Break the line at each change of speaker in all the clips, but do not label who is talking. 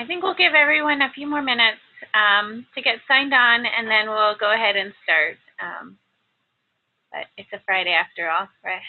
I think we'll give everyone a few more minutes to get signed on, and then we'll go ahead and start. But it's a Friday after all, right?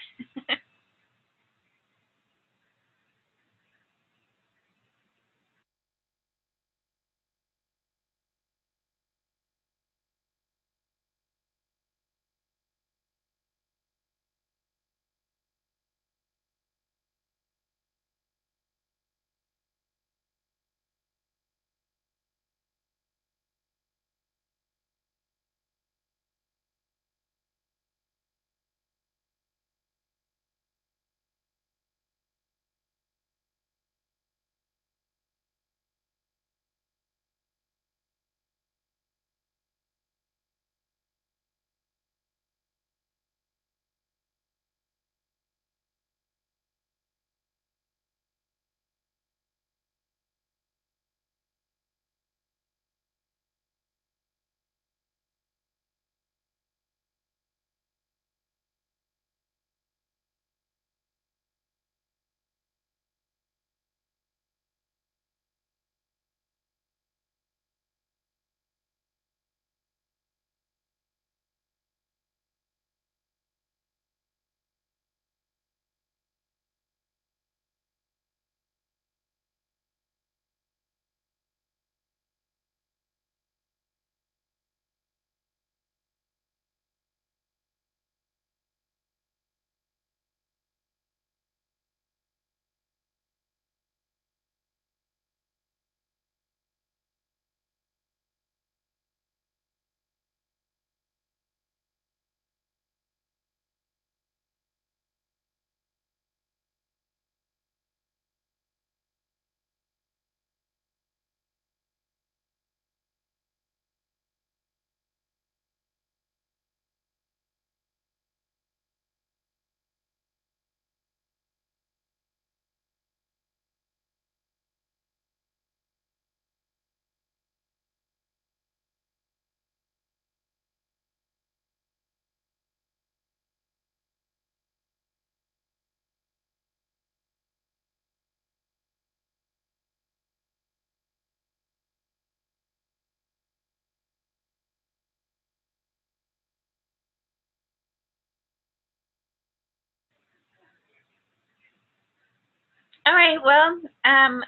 All right, well,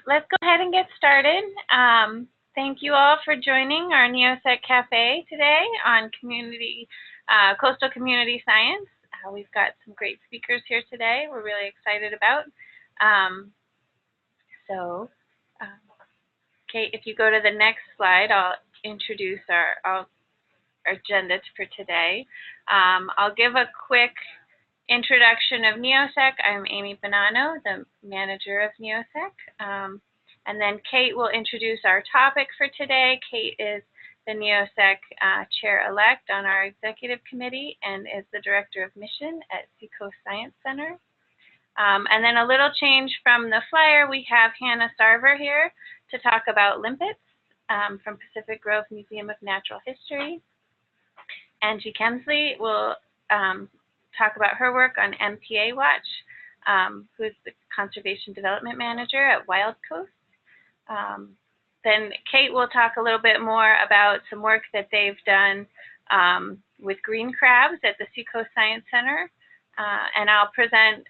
let's go ahead and get started. Thank you all for joining our NEOSEC Cafe today on coastal community science. We've got some great speakers here today we're really excited about. So, Kate, if you go to the next slide, I'll introduce our agenda for today. I'll give a quick introduction of NEOSEC. I'm Amy Bonanno, the manager of NEOSEC. And then Kate will introduce our topic for today. Kate is the NEOSEC chair-elect on our executive committee and is the director of mission at Seacoast Science Center. And then a little change from the flyer, we have Hannah Sarver here to talk about limpets from Pacific Grove Museum of Natural History. Angie Kemsley will talk about her work on MPA Watch, who is the Conservation Development Manager at Wild Coast. Then Kate will talk a little bit more about some work that they've done with green crabs at the Seacoast Science Center. And I'll present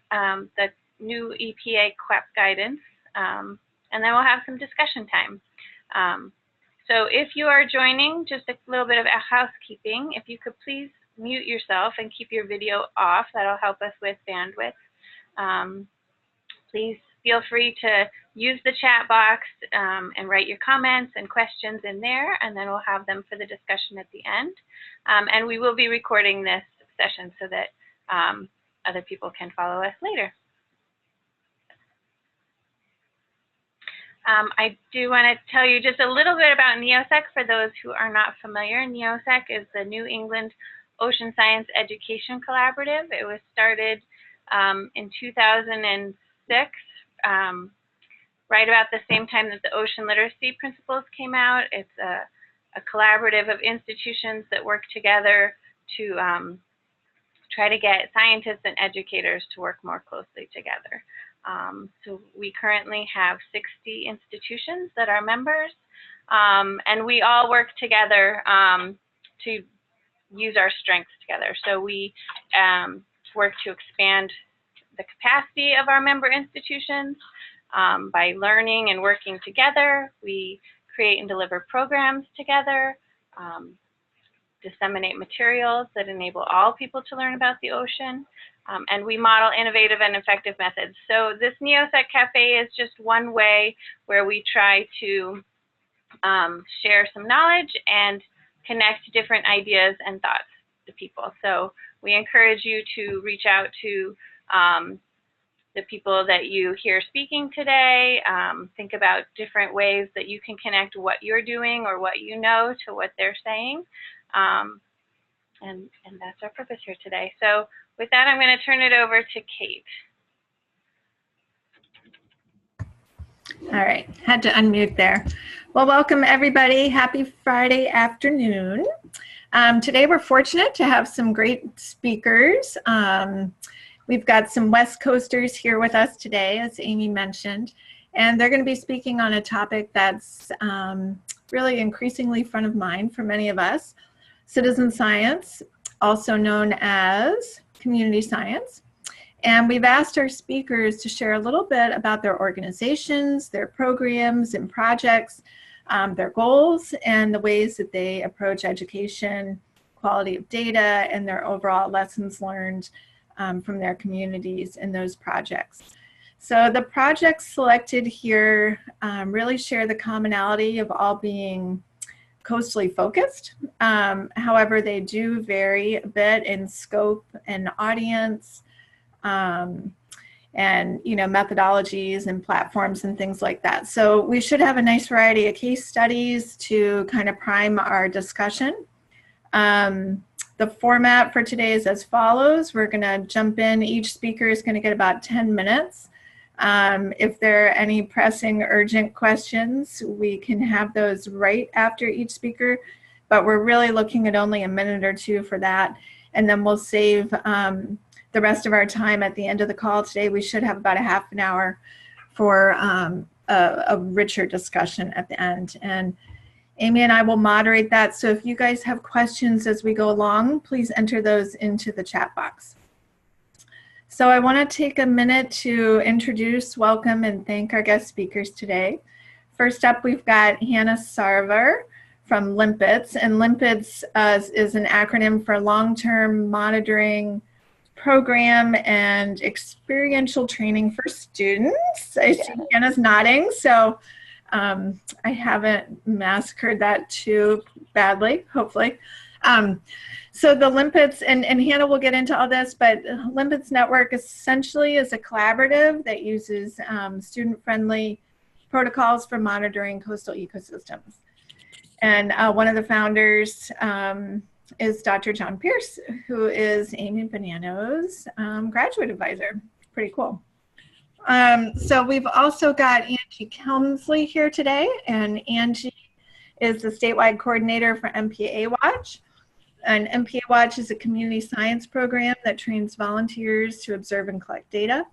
the new EPA CWEP guidance, and then we'll have some discussion time. So if you are joining, just a little bit of housekeeping. If you could please mute yourself and keep your video off, that'll help us with bandwidth. Please feel free to use the chat box and write your comments and questions in there, and then we'll have them for the discussion at the end. And we will be recording this session so that other people can follow us later. I do want to tell you just a little bit about NEOSEC for those who are not familiar. NEOSEC is the New England Ocean Science Education Collaborative. It was started in 2006, right about the same time that the Ocean Literacy Principles came out. It's a collaborative of institutions that work together to try to get scientists and educators to work more closely together. So we currently have 60 institutions that are members, and we all work together to use our strengths together. So we work to expand the capacity of our member institutions by learning and working together. We create and deliver programs together, disseminate materials that enable all people to learn about the ocean, and we model innovative and effective methods. So this NEOSEC Cafe is just one way where we try to share some knowledge and connect different ideas and thoughts to people. So we encourage you to reach out to the people that you hear speaking today. Think about different ways that you can connect what you're doing or what you know to what they're saying. And that's our purpose here today. So with that, I'm going to turn it over to Kate.
All right, had to unmute there. Well, welcome everybody. Happy Friday afternoon. Today we're fortunate to have some great speakers. We've got some West Coasters here with us today, as Amy mentioned, and they're going to be speaking on a topic that's really increasingly front of mind for many of us: citizen science, also known as community science. And we've asked our speakers to share a little bit about their organizations, their programs and projects, their goals, and the ways that they approach education, quality of data, and their overall lessons learned from their communities in those projects. So the projects selected here really share the commonality of all being coastally focused. However, they do vary a bit in scope and audience, and methodologies and platforms and things like that. So we should have a nice variety of case studies to kind of prime our discussion. The format for today is as follows. We're going to jump in. Each speaker is going to get about 10 minutes. If there are any pressing, urgent questions, we can have those right after each speaker, but we're really looking at only a minute or two for that. And then we'll save the rest of our time at the end of the call today. We should have about a half an hour for a richer discussion at the end. And Amy and I will moderate that. So if you guys have questions as we go along, please enter those into the chat box. So I want to take a minute to introduce, welcome, and thank our guest speakers today. First up, we've got Hannah Sarver from LIMPITS, and LIMPITS is an acronym for Long-Term Monitoring Program and Experiential Training for Students. I see Hannah's nodding, so I haven't massacred that too badly, hopefully. So the LIMPITS, and Hannah will get into all this, but LIMPITS Network essentially is a collaborative that uses student-friendly protocols for monitoring coastal ecosystems. And one of the founders is Dr. John Pierce, who is Amy Bonanno's graduate advisor. Pretty cool. So we've also got Angie Kelmsley here today, and Angie is the statewide coordinator for MPA Watch. And MPA Watch is a community science program that trains volunteers to observe and collect data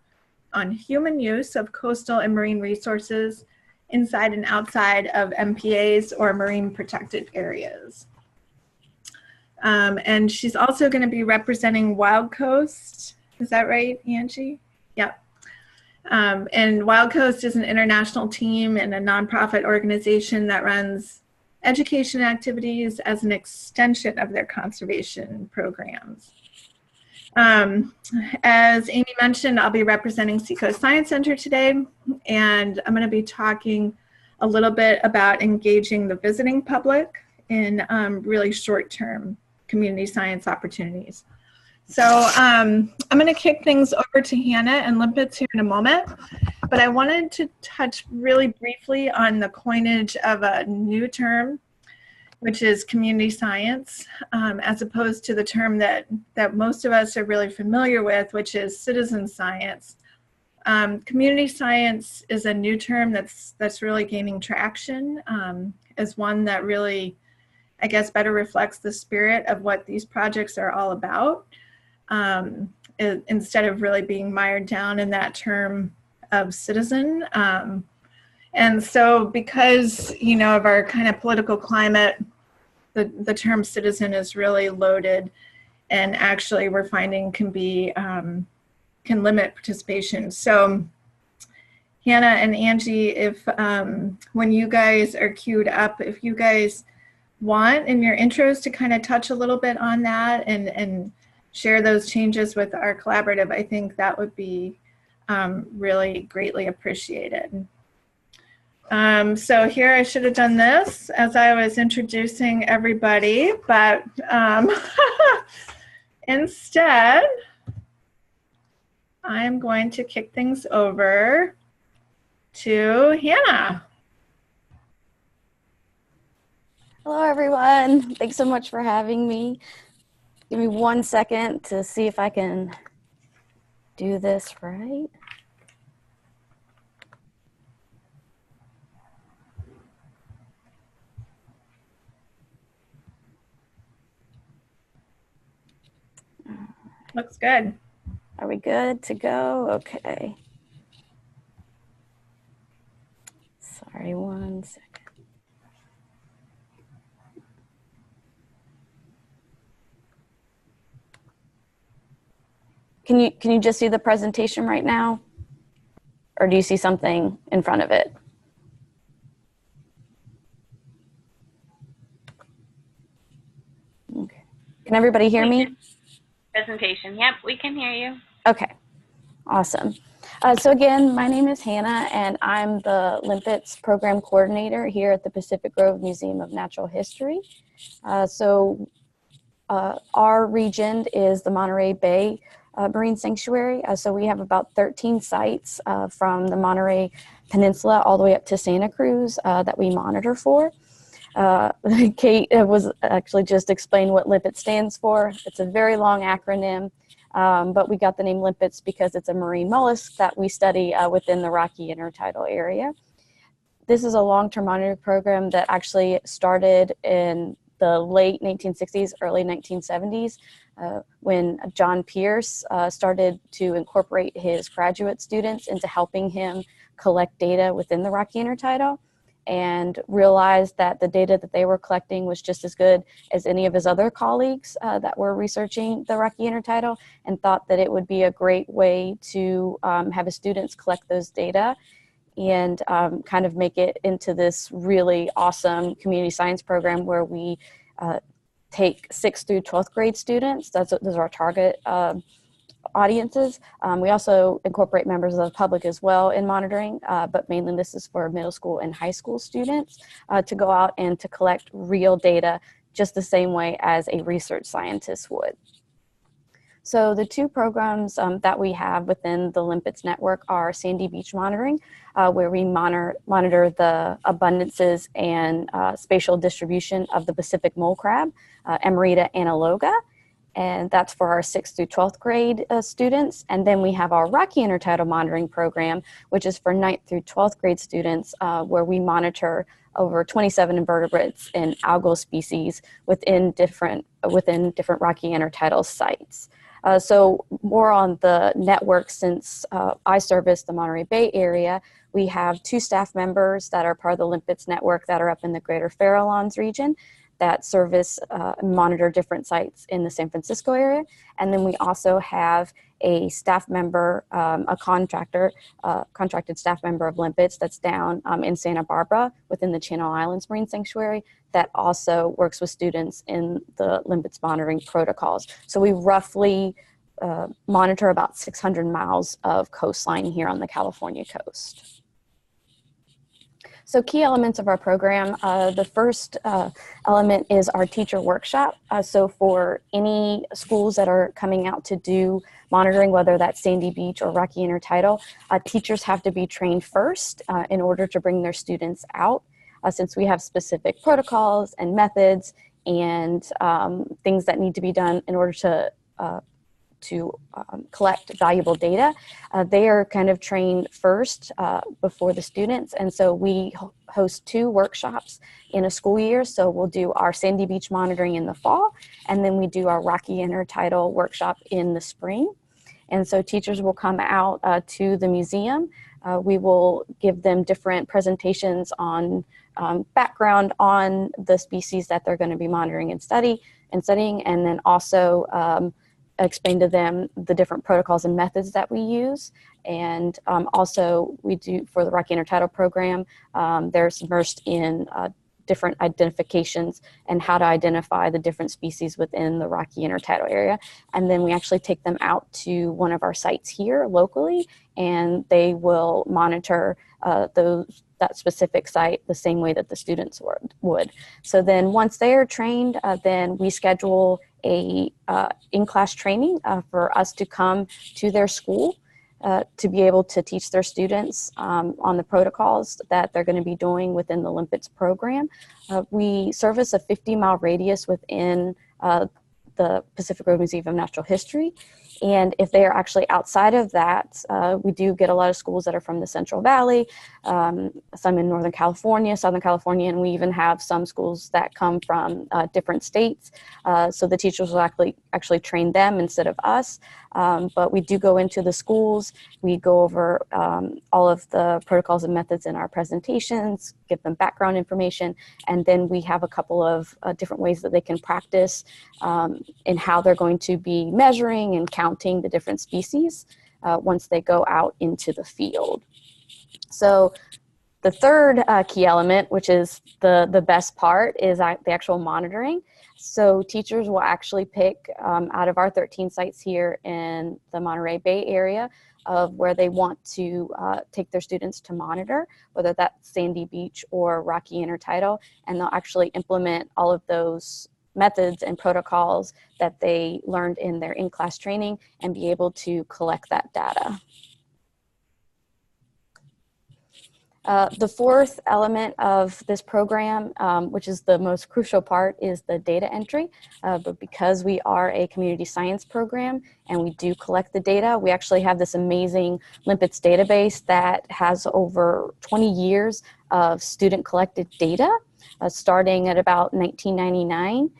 on human use of coastal and marine resources inside and outside of MPAs or marine protected areas. And she's also going to be representing Wild Coast. Is that right, Angie? Yep. And Wild Coast is an international team and a nonprofit organization that runs education activities as an extension of their conservation programs. As Amy mentioned, I'll be representing Seacoast Science Center today, and I'm going to be talking a little bit about engaging the visiting public in really short-term community science opportunities. So I'm going to kick things over to Hannah and LIMPITS here in a moment, but I wanted to touch really briefly on the coinage of a new term, which is community science, as opposed to the term that most of us are really familiar with, which is citizen science. Community science is a new term that's really gaining traction, as one that really, I guess, better reflects the spirit of what these projects are all about, instead of really being mired down in that term of citizen. And so because, you know, of our kind of political climate, the term citizen is really loaded, and actually we're finding can limit participation. So Hannah and Angie, if when you guys are queued up, if you guys want in your intros to kind of touch a little bit on that and share those changes with our collaborative, I think that would be really greatly appreciated. So here I should have done this as I was introducing everybody, but instead I'm going to kick things over to Hannah.
Hello, everyone. Thanks so much for having me. Give me 1 second to see if I can do this right.
Looks good.
Are we good to go? Okay. Sorry, 1 second. Can you just see the presentation right now? Or do you see something in front of it? Okay. Can everybody hear me?
Presentation. Yep, we can hear you.
Okay, awesome. So again, my name is Hannah, and I'm the Limpets Program Coordinator here at the Pacific Grove Museum of Natural History. Our region is the Monterey Bay Marine Sanctuary. So we have about 13 sites from the Monterey Peninsula all the way up to Santa Cruz that we monitor for. Kate was actually just explained what Limpet stands for. It's a very long acronym, but we got the name Limpets because it's a marine mollusk that we study within the Rocky Intertidal area. This is a long-term monitoring program that actually started in the late 1960s, early 1970s, when John Pierce started to incorporate his graduate students into helping him collect data within the Rocky Intertidal, and realized that the data that they were collecting was just as good as any of his other colleagues that were researching the Rocky Intertidal, and thought that it would be a great way to have his students collect those data and kind of make it into this really awesome community science program where we take 6th through 12th grade students. Those are our target audiences. We also incorporate members of the public as well in monitoring, but mainly this is for middle school and high school students to go out and to collect real data just the same way as a research scientist would. So the two programs that we have within the Limpets network are Sandy Beach Monitoring, where we monitor the abundances and spatial distribution of the Pacific mole crab, Emerita analoga, and that's for our 6th through 12th grade students. And then we have our Rocky Intertidal Monitoring Program, which is for 9th through 12th grade students, where we monitor over 27 invertebrates and algal species within different Rocky Intertidal sites. So more on the network, since I service the Monterey Bay area, we have 2 staff members that are part of the Limpets network that are up in the greater Farallones region that service and monitor different sites in the San Francisco area. And then we also have a staff member, a contracted staff member of Limpets that's down in Santa Barbara within the Channel Islands Marine Sanctuary that also works with students in the Limpets monitoring protocols. So we roughly monitor about 600 miles of coastline here on the California coast. So key elements of our program, the first element is our teacher workshop. So for any schools that are coming out to do monitoring, whether that's Sandy Beach or Rocky Intertidal, teachers have to be trained first in order to bring their students out, since we have specific protocols and methods and things that need to be done in order to collect valuable data. They are kind of trained first before the students. And so we host 2 workshops in a school year. So we'll do our Sandy Beach monitoring in the fall, and then we do our Rocky Intertidal workshop in the spring. And so teachers will come out to the museum We will give them different presentations on background on the species that they're going to be monitoring and studying, and then also explain to them the different protocols and methods that we use. And also we do, for the Rocky Intertidal program, they're immersed in different identifications and how to identify the different species within the Rocky Intertidal area. And then we actually take them out to one of our sites here locally, and they will monitor that specific site the same way that the students would. So then once they are trained, then we schedule a in-class training for us to come to their school to be able to teach their students on the protocols that they're going to be doing within the Limpets program. We service a 50-mile radius within the Pacific Road Museum of Natural History. And if they are actually outside of that, we do get a lot of schools that are from the Central Valley, some in Northern California, Southern California, and we even have some schools that come from different states. So the teachers will actually train them instead of us. But we do go into the schools, we go over all of the protocols and methods in our presentations, give them background information, and then we have a couple of different ways that they can practice in how they're going to be measuring and counting the different species once they go out into the field. So the third key element, which is the best part, is the actual monitoring. So teachers will actually pick out of our 13 sites here in the Monterey Bay area of where they want to take their students to monitor, whether that's Sandy Beach or Rocky Intertidal, and they'll actually implement all of those methods and protocols that they learned in their in-class training and be able to collect that data. The fourth element of this program, which is the most crucial part, is the data entry. But because we are a community science program and we do collect the data, we actually have this amazing Limpets database that has over 20 years of student collected data, starting at about 1999.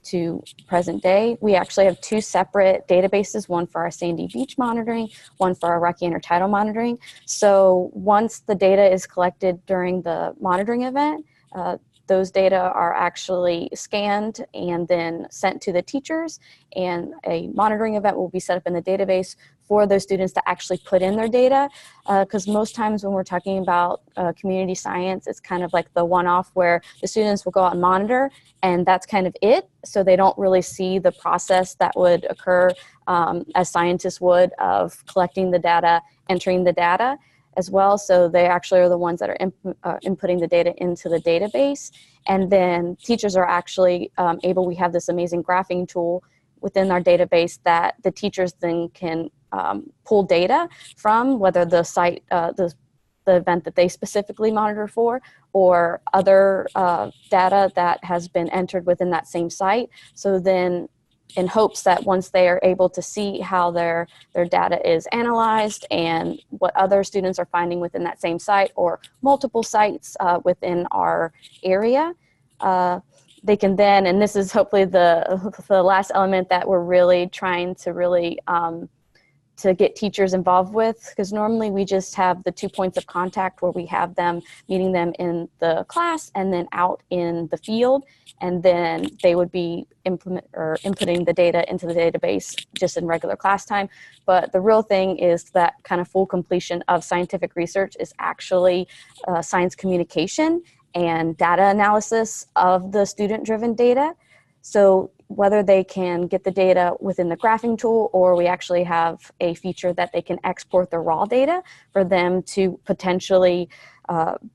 To present day. We actually have two separate databases, one for our Sandy Beach monitoring, one for our Rocky Intertidal monitoring. So once the data is collected during the monitoring event, those data are actually scanned and then sent to the teachers, and a monitoring event will be set up in the database for those students to actually put in their data. Because most times when we're talking about community science, it's kind of like the one-off where the students will go out and monitor, and that's kind of it. So they don't really see the process that would occur as scientists would of collecting the data, entering the data as well. So they actually are the ones that are inputting the data into the database. And then teachers are actually we have this amazing graphing tool within our database that the teachers then can pull data from, whether the site, the event that they specifically monitor for, or other data that has been entered within that same site. So then in hopes that once they are able to see how their data is analyzed and what other students are finding within that same site or multiple sites within our area, they can then, and this is hopefully the last element that we're really trying to really to get teachers involved with, because normally we just have the 2 points of contact where we have them meeting them in the class and then out in the field, and then they would be inputting the data into the database just in regular class time. But the real thing is that kind of full completion of scientific research is actually science communication and data analysis of the student-driven data. So whether they can get the data within the graphing tool, or we actually have a feature that they can export the raw data for them to potentially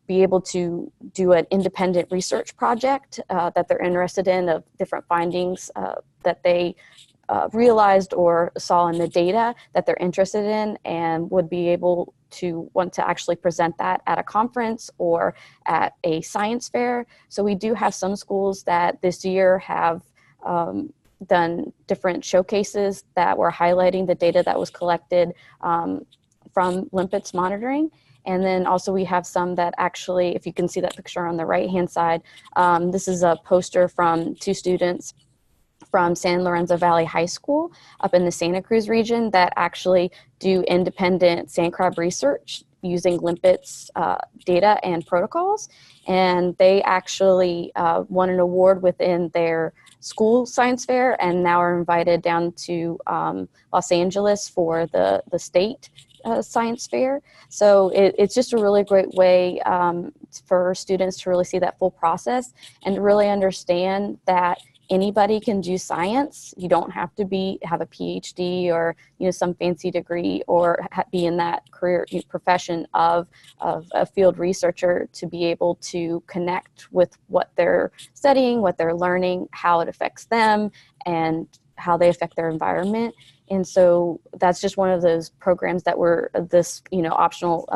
be able to do an independent research project that they're interested in, of different findings that they realized or saw in the data that they're interested in, and would be able to want to actually present that at a conference or at a science fair. So we do have some schools that this year have done different showcases that were highlighting the data that was collected from Limpets monitoring. And then also we have some that actually, if you can see that picture on the right-hand side, this is a poster from two students from San Lorenzo Valley High School up in the Santa Cruz region that actually do independent sand crab research using limpets data and protocols. And they actually won an award within their school science fair and now are invited down to Los Angeles for the state science fair. So it's just a really great way for students to really see that full process and to really understand that anybody can do science. You don't have to have a PhD or some fancy degree or be in that career profession of a field researcher to be able to connect with what they're studying, what they're learning, how it affects them, and how they affect their environment. And so that's just one of those programs that we're this optional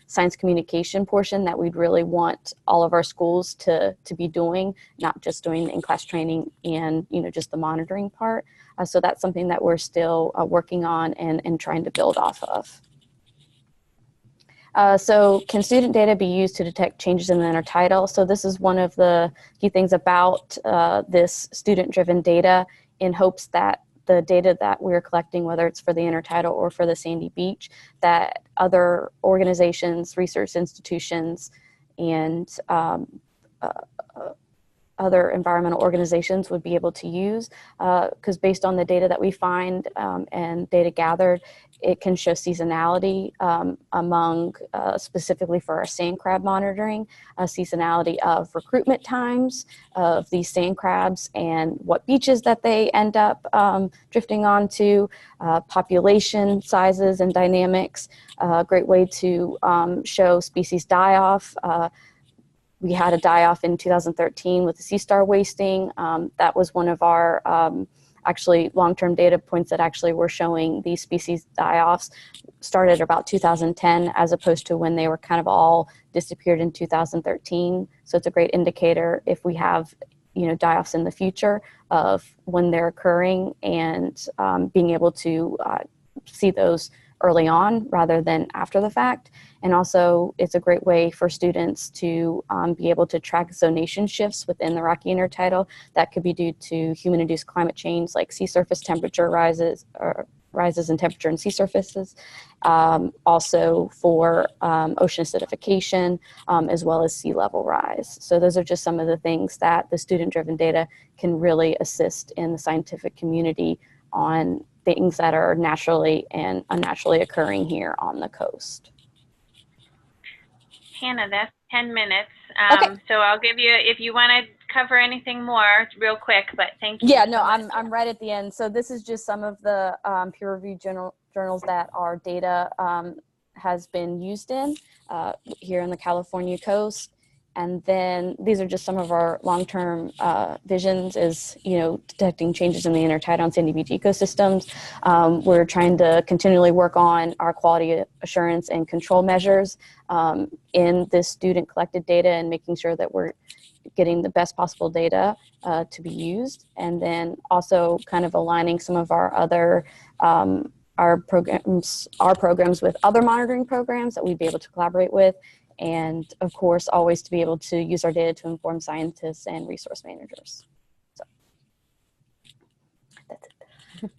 science communication portion that we'd really want all of our schools to be doing, not just doing the in-class training and just the monitoring part. So that's something that we're still working on and trying to build off of. So can student data be used to detect changes in the intertidal? So this is one of the key things about this student-driven data, in hopes that the data that we're collecting, whether it's for the intertidal or for the sandy beach, that other organizations, research institutions, and other environmental organizations would be able to use, because based on the data that we find and data gathered, it can show seasonality among, specifically for our sand crab monitoring, seasonality of recruitment times of these sand crabs and what beaches that they end up drifting onto, population sizes and dynamics, a great way to show species die-off. We had a die-off in 2013 with the sea star wasting. That was one of our actually long-term data points that actually were showing these species die-offs started about 2010 as opposed to when they were kind of all disappeared in 2013. So it's a great indicator if we have die-offs in the future of when they're occurring, and being able to see those early on rather than after the fact. And also it's a great way for students to be able to track zonation shifts within the Rocky Intertidal that could be due to human-induced climate change, like sea surface temperature rises in temperature and sea surfaces. Also for ocean acidification, as well as sea level rise. So those are just some of the things that the student-driven data can really assist in the scientific community on things that are naturally and unnaturally occurring here on the coast.
Hannah, that's 10 minutes.
Okay.
So I'll give you, if you want to cover anything more, real quick, but thank you.
Yeah, no, I'm right at the end. So this is just some of the peer-reviewed journals that our data has been used in here on the California coast. And then these are just some of our long-term visions is, detecting changes in the intertidal and sandy beach ecosystems. We're trying to continually work on our quality assurance and control measures in this student collected data and making sure that we're getting the best possible data to be used. And then also kind of aligning some of our other our programs with other monitoring programs that we'd be able to collaborate with. And of course, always to be able to use our data to inform scientists and resource managers. So that's it.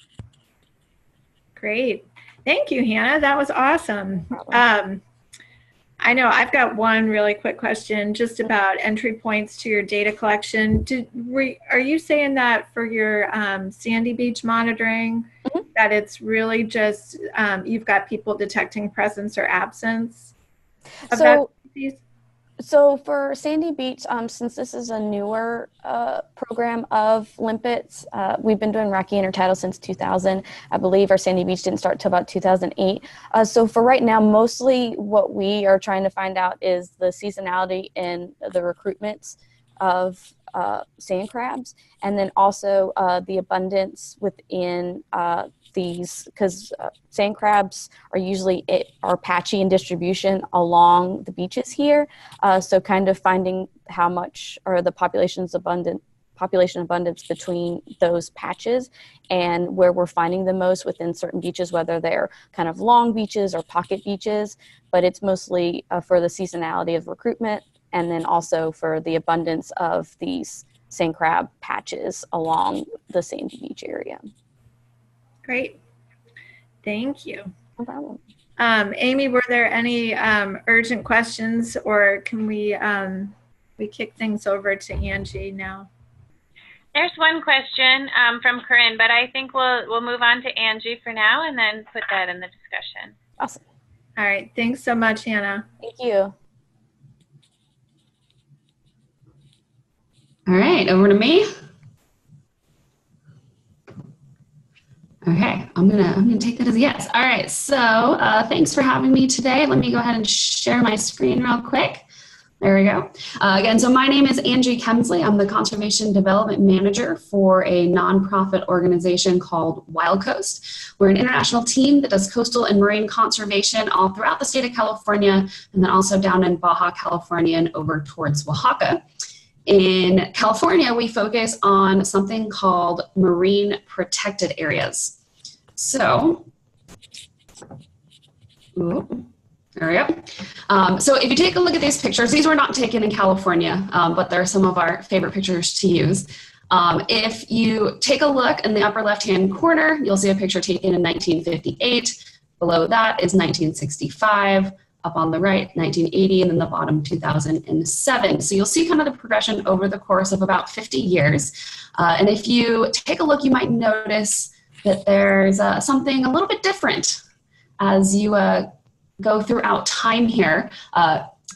Great. Thank you, Hannah. That was awesome. I know I've got one really quick question just about entry points to your data collection. Are you saying that for your sandy beach monitoring, that it's really just you've got people detecting presence or absence of that species?
So for Sandy Beach, since this is a newer program of limpets, we've been doing Rocky Intertidal since 2000. I believe our Sandy Beach didn't start till about 2008. So for right now, mostly what we are trying to find out is the seasonality in the recruitments of sand crabs, and then also the abundance within these, because sand crabs are usually are patchy in distribution along the beaches here. So kind of finding how much are the population abundance between those patches and where we're finding the most within certain beaches, whether they're kind of long beaches or pocket beaches, but it's mostly for the seasonality of recruitment, and then also for the abundance of these sand crab patches along the sandy beach area.
Great. Thank you.
No problem.
Amy, were there any urgent questions, or can we kick things over to Angie now?
There's one question from Corinne, but I think we'll move on to Angie for now and then put that in the discussion.
Awesome.
All right. Thanks so much, Hannah.
Thank you.
All right, over to me. Okay, I'm gonna take that as a yes. All right, so thanks for having me today. Let me go ahead and share my screen real quick. There we go. Again, so my name is Angie Kemsley. I'm the Conservation Development Manager for a nonprofit organization called Wild Coast. We're an international team that does coastal and marine conservation all throughout the state of California, and then also down in Baja California and over towards Oaxaca. In California, we focus on something called marine protected areas. So, there we go. So if you take a look at these pictures, these were not taken in California, but they're some of our favorite pictures to use. If you take a look in the upper left-hand corner, you'll see a picture taken in 1958. Below that is 1965. Up on the right, 1980, and then the bottom, 2007. So you'll see kind of the progression over the course of about 50 years. And if you take a look, you might notice that there's something a little bit different as you go throughout time here.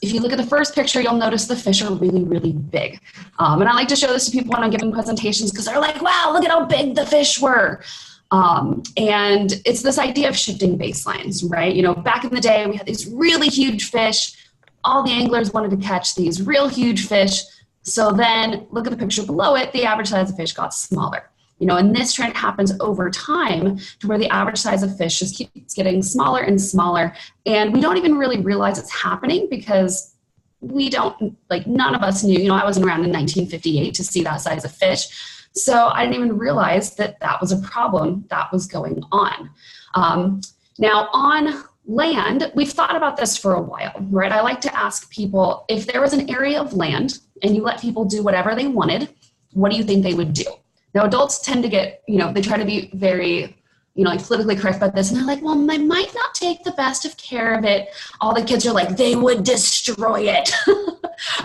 If you look at the first picture, you'll notice the fish are really, really big. And I like to show this to people when I'm giving presentations because they're like, wow, look at how big the fish were. And it's this idea of shifting baselines, right? You know, back in the day, we had these really huge fish. All the anglers wanted to catch these real huge fish. So then look at the picture below it, the average size of fish got smaller. You know, and this trend happens over time to where the average size of fish just keeps getting smaller and smaller. And we don't even really realize it's happening because we don't, like, none of us knew, you know, I wasn't around in 1958 to see that size of fish. So I didn't even realize that that was a problem that was going on. Now on land, we've thought about this for a while, right? I like to ask people, if there was an area of land and you let people do whatever they wanted, what do you think they would do? Now adults tend to get, you know, they try to be very, you know, like politically correct about this. And they're like, well, they might not take the best of care of it. All the kids are like, they would destroy it.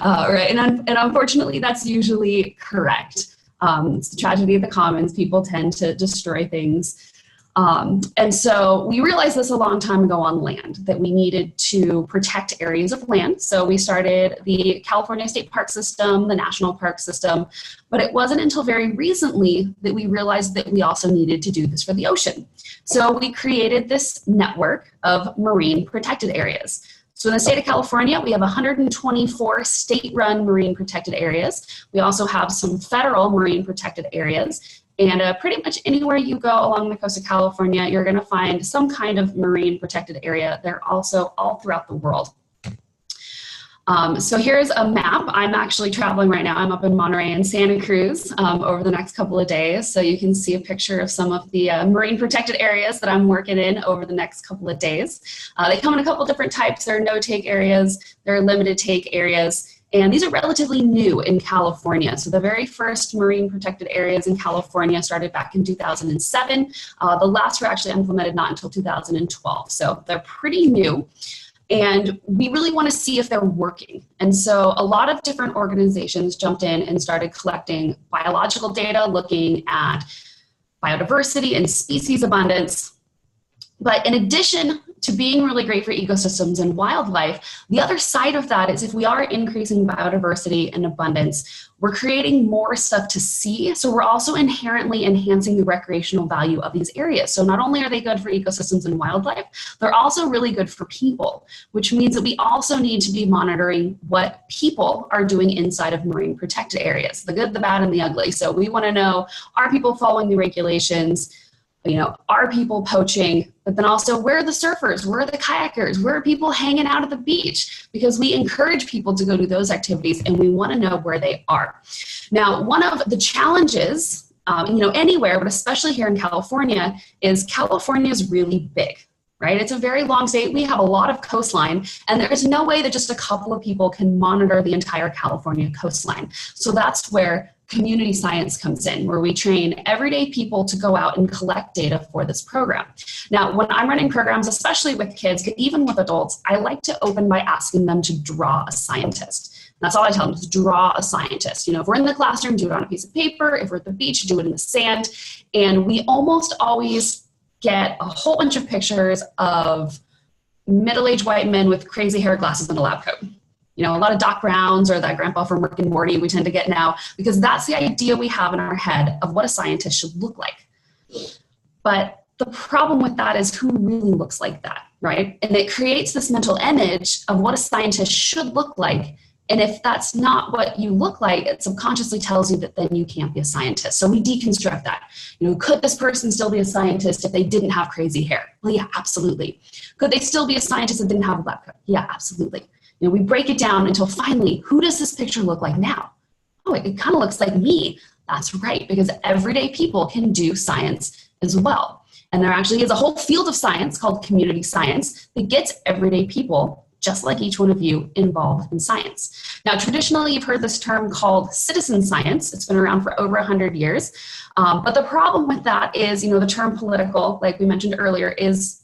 Right, and unfortunately that's usually correct. It's the tragedy of the commons. People tend to destroy things. And so we realized this a long time ago on land, that we needed to protect areas of land. So we started the California State Park System, the National Park System, but it wasn't until very recently that we realized that we also needed to do this for the ocean. So we created this network of marine protected areas. So in the state of California, we have 124 state-run marine protected areas. We also have some federal marine protected areas. And pretty much anywhere you go along the coast of California, you're going to find some kind of marine protected area. They're also all throughout the world. So here's a map. I'm actually traveling right now. I'm up in Monterey and Santa Cruz over the next couple of days. So you can see a picture of some of the marine protected areas that I'm working in over the next couple of days. They come in a couple different types. There are no-take areas. There are limited take areas. And these are relatively new in California. So the very first marine protected areas in California started back in 2007. The last were actually implemented not until 2012. So they're pretty new. And we really want to see if they're working. And so a lot of different organizations jumped in and started collecting biological data, looking at biodiversity and species abundance. But in addition to being really great for ecosystems and wildlife, the other side of that is if we are increasing biodiversity and abundance, we're creating more stuff to see. So we're also inherently enhancing the recreational value of these areas. So not only are they good for ecosystems and wildlife, they're also really good for people, which means that we also need to be monitoring what people are doing inside of marine protected areas, the good, the bad, and the ugly. So we want to know, are people following the regulations? You know, are people poaching? But then also, where are the surfers? Where are the kayakers? Where are people hanging out at the beach? Because we encourage people to go do those activities and we want to know where they are. Now, one of the challenges, you know, anywhere, but especially here in California, is California is really big, right? It's a very long state. We have a lot of coastline, and there is no way that just a couple of people can monitor the entire California coastline. So that's where community science comes in, where we train everyday people to go out and collect data for this program. Now, when I'm running programs, especially with kids, even with adults, I like to open by asking them to draw a scientist. That's all I tell them, is draw a scientist. You know, if we're in the classroom, do it on a piece of paper. If we're at the beach, do it in the sand. And we almost always get a whole bunch of pictures of middle-aged white men with crazy hair, glasses, and a lab coat. You know, a lot of Doc Browns or that grandpa from Rick and Morty we tend to get now, because that's the idea we have in our head of what a scientist should look like. But the problem with that is, who really looks like that, right? And it creates this mental image of what a scientist should look like. And if that's not what you look like, it subconsciously tells you that then you can't be a scientist. So we deconstruct that. You know, could this person still be a scientist if they didn't have crazy hair? Well, yeah, absolutely. Could they still be a scientist if they didn't have a lab coat? Yeah, absolutely. You know, we break it down until finally, who does this picture look like now? Oh, it kind of looks like me. That's right, because everyday people can do science as well. And there actually is a whole field of science called community science that gets everyday people, just like each one of you, involved in science. Now, traditionally, you've heard this term called citizen science. It's been around for over 100 years. But the problem with that is, you know, the term political, like we mentioned earlier,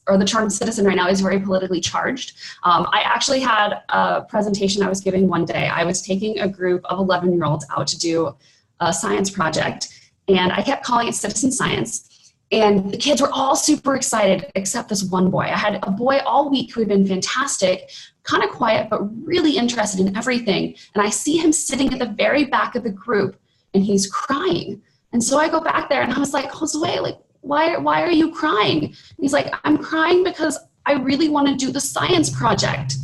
or the term citizen right now is very politically charged. I actually had a presentation I was giving one day. I was taking a group of 11-year-olds out to do a science project, and I kept calling it citizen science. And the kids were all super excited, except this one boy. I had a boy all week who had been fantastic, kind of quiet, but really interested in everything. And I see him sitting at the very back of the group, and he's crying. And so I go back there, and I was like, Josue, like, why are you crying? And he's like, I'm crying because I really want to do the science project.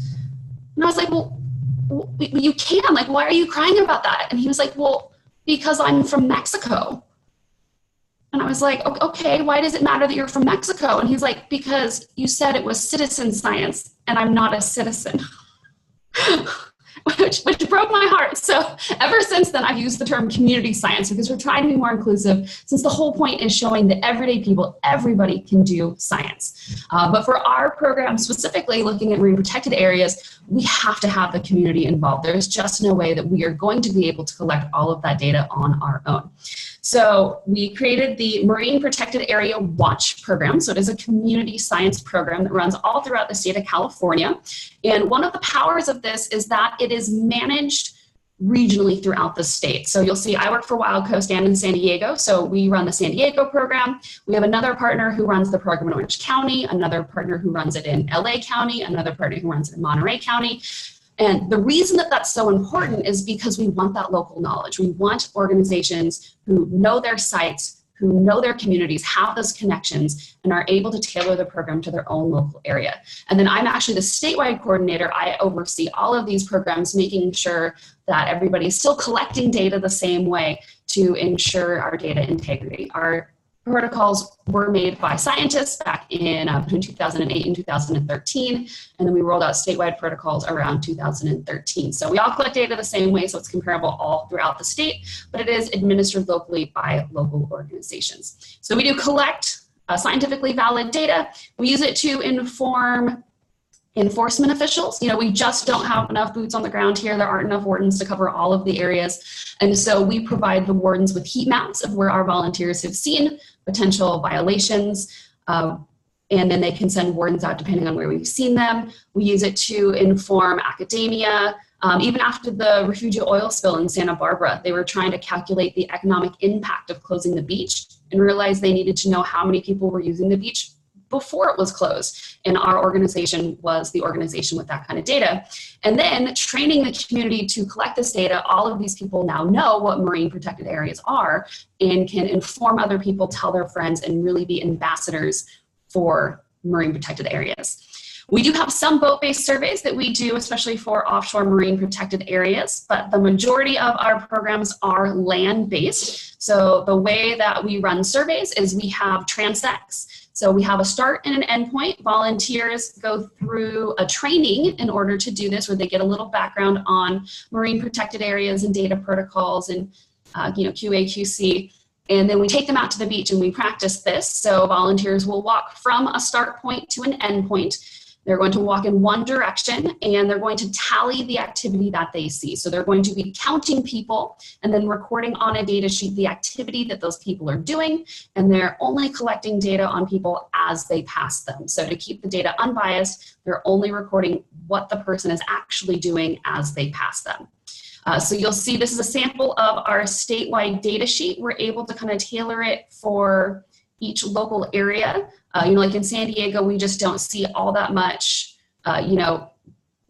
And I was like, well, you can. Like, why are you crying about that? And he was like, well, because I'm from Mexico. And I was like, okay, why does it matter that you're from Mexico? And he's like, because you said it was citizen science, and I'm not a citizen. which broke my heart. So ever since then, I've used the term community science, because we're trying to be more inclusive, since the whole point is showing that everyday people, everybody can do science. But for our program specifically, looking at marine protected areas, we have to have the community involved. There's just no way that we are going to be able to collect all of that data on our own. So we created the Marine Protected Area Watch program. So it is a community science program that runs all throughout the state of California. And one of the powers of this is that it is managed regionally throughout the state. So you'll see I work for Wild Coast and in San Diego. So we run the San Diego program. We have another partner who runs the program in Orange County, another partner who runs it in LA County, another partner who runs it in Monterey County. And the reason that that's so important is because we want that local knowledge. We want organizations who know their sites, who know their communities, have those connections, and are able to tailor the program to their own local area. And then I'm actually the statewide coordinator. I oversee all of these programs, making sure that everybody is still collecting data the same way to ensure our data integrity. Our protocols were made by scientists back in between 2008 and 2013, and then we rolled out statewide protocols around 2013. So we all collect data the same way, so it's comparable all throughout the state, but it is administered locally by local organizations. So we do collect scientifically valid data. We use it to inform enforcement officials. You know, we just don't have enough boots on the ground here. There aren't enough wardens to cover all of the areas. And so we provide the wardens with heat maps of where our volunteers have seen potential violations. And then they can send wardens out depending on where we've seen them. We use it to inform academia. Even after the Refugio oil spill in Santa Barbara, they were trying to calculate the economic impact of closing the beach and realized they needed to know how many people were using the beach before it was closed. And our organization was the organization with that kind of data. And then training the community to collect this data, all of these people now know what marine protected areas are and can inform other people, tell their friends, and really be ambassadors for marine protected areas. We do have some boat-based surveys that we do, especially for offshore marine protected areas, but the majority of our programs are land-based. So the way that we run surveys is we have transects. So we have a start and an end point. Volunteers go through a training in order to do this, where they get a little background on marine protected areas and data protocols and QA, QC. And then we take them out to the beach and we practice this. So volunteers will walk from a start point to an end point. They're going to walk in one direction and they're going to tally the activity that they see. So they're going to be counting people and then recording on a data sheet the activity that those people are doing, and they're only collecting data on people as they pass them. So to keep the data unbiased, they're only recording what the person is actually doing as they pass them. So you'll see this is a sample of our statewide data sheet. We're able to kind of tailor it for each local area. Like in San Diego, we just don't see all that much,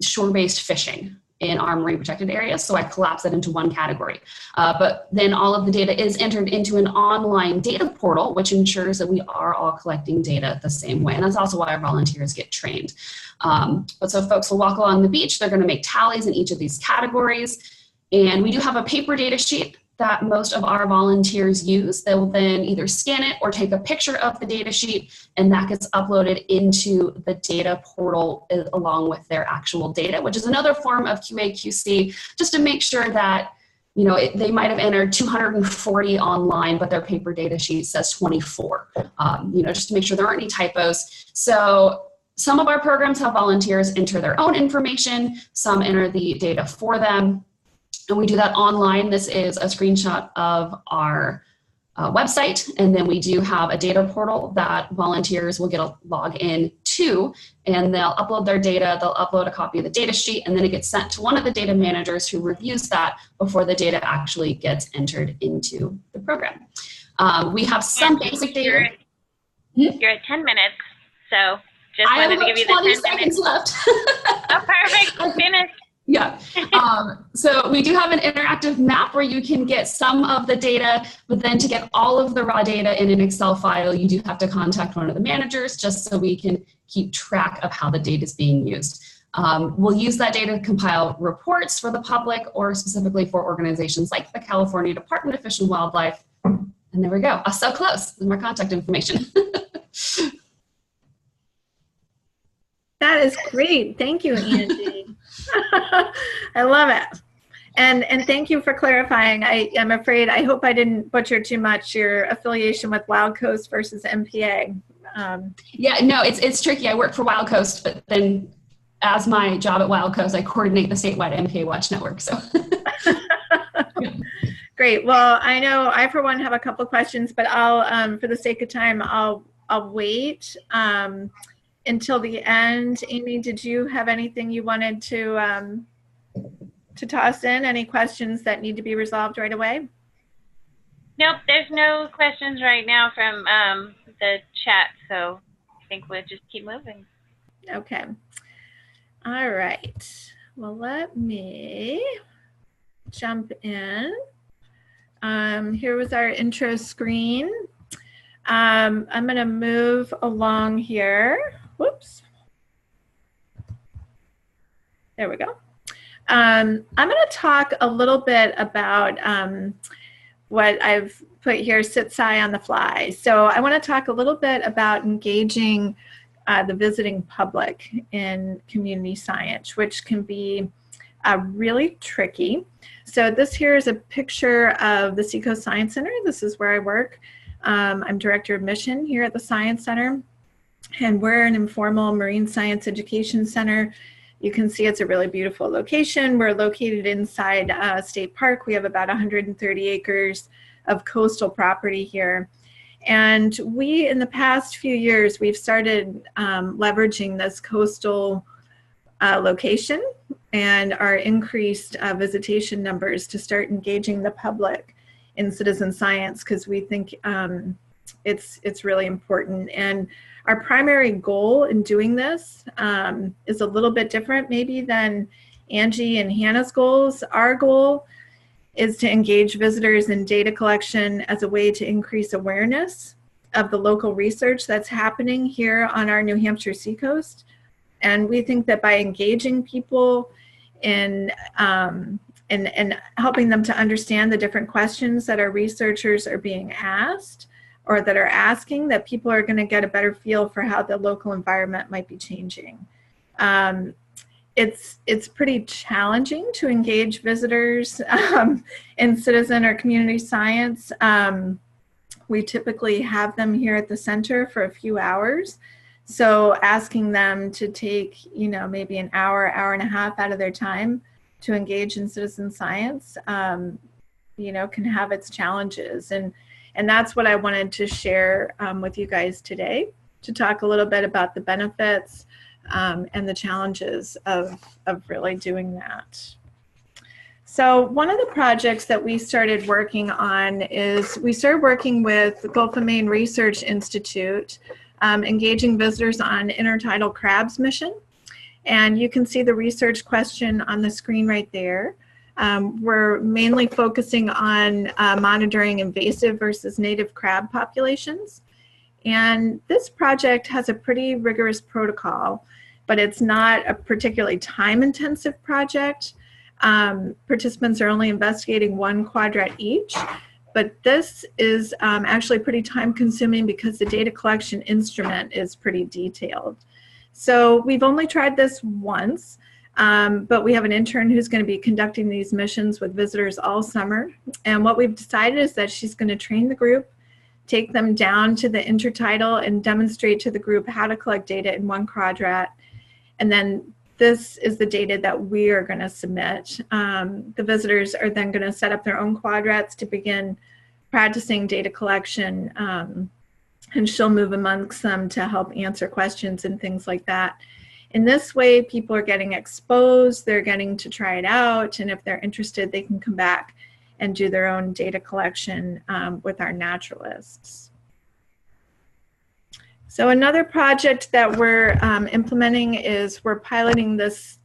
shore-based fishing in our marine protected areas. So I collapse it into one category. But then all of the data is entered into an online data portal, which ensures that we are all collecting data the same way. And that's also why our volunteers get trained. But so folks will walk along the beach, they're going to make tallies in each of these categories. And we do have a paper data sheet that most of our volunteers use. They will then either scan it or take a picture of the data sheet, and that gets uploaded into the data portal along with their actual data, which is another form of QA/QC, just to make sure that, they might have entered 240 online, but their paper data sheet says 24, just to make sure there aren't any typos. So some of our programs have volunteers enter their own information, some enter the data for them. And we do that online. This is a screenshot of our website. And then we do have a data portal that volunteers will get a login to, and they'll upload their data. They'll upload a copy of the data sheet, and then it gets sent to one of the data managers who reviews that before the data actually gets entered into the program. We have some basic data.
You're at 10 minutes, so just wanted to give you the 10
seconds left.
Oh, perfect. Finished.
Yeah. So we do have an interactive map where you can get some of the data, but then to get all of the raw data in an Excel file, you do have to contact one of the managers just so we can keep track of how the data is being used. We'll use that data to compile reports for the public or specifically for organizations like the California Department of Fish and Wildlife. And there we go. So close. There's my contact information.
That is great. Thank you, Angie. I love it. And thank you for clarifying. I'm afraid, I hope I didn't butcher too much your affiliation with Wild Coast versus MPA.
Yeah, no, it's tricky. I work for Wild Coast, but then as my job at Wild Coast, I coordinate the statewide MPA Watch Network. So.
Great. Well, I know I, for one, have a couple of questions, but I'll, for the sake of time, I'll wait until the end. Amy, did you have anything you wanted to toss in? Any questions that need to be resolved right away?
Nope, there's no questions right now from the chat, so I think we'll just keep moving.
Okay. All right. Well, let me jump in. Here was our intro screen. I'm going to move along here. Whoops. There we go. I'm going to talk a little bit about what I've put here, sit sci on the fly. So I want to talk a little bit about engaging the visiting public in community science, which can be really tricky. So this here is a picture of the Seacoast Science Center. This is where I work. I'm Director of Mission here at the Science Center, and we're an informal marine science education center. You can see it's a really beautiful location. We're located inside State Park. We have about 130 acres of coastal property here. And we, in the past few years, we've started leveraging this coastal location and our increased visitation numbers to start engaging the public in citizen science, because we think it's really important. And our primary goal in doing this is a little bit different maybe than Angie and Hannah's goals. Our goal is to engage visitors in data collection as a way to increase awareness of the local research that's happening here on our New Hampshire seacoast. And we think that by engaging people in and helping them to understand the different questions that our researchers are being asked or that are asking, that people are going to get a better feel for how the local environment might be changing. It's pretty challenging to engage visitors in citizen or community science. We typically have them here at the center for a few hours So asking them to take, you know, maybe an hour, hour and a half out of their time to engage in citizen science, you know, can have its challenges. And that's what I wanted to share with you guys today, to talk a little bit about the benefits and the challenges of really doing that. So one of the projects that we started working on is we started working with the Gulf of Maine Research Institute, engaging visitors on intertidal crabs mission. And you can see the research question on the screen right there. We're mainly focusing on monitoring invasive versus native crab populations. And this project has a pretty rigorous protocol, but it's not a particularly time-intensive project. Participants are only investigating one quadrat each, but this is actually pretty time-consuming because the data collection instrument is pretty detailed. So we've only tried this once, but we have an intern who's going to be conducting these missions with visitors all summer. And what we've decided is that she's going to train the group, take them down to the intertidal and demonstrate to the group how to collect data in one quadrat. And then this is the data that we are going to submit. The visitors are then going to set up their own quadrats to begin practicing data collection, and she'll move amongst them to help answer questions and things like that. In this way, people are getting exposed, they're getting to try it out, and if they're interested, they can come back and do their own data collection with our naturalists. So another project that we're implementing is we're piloting this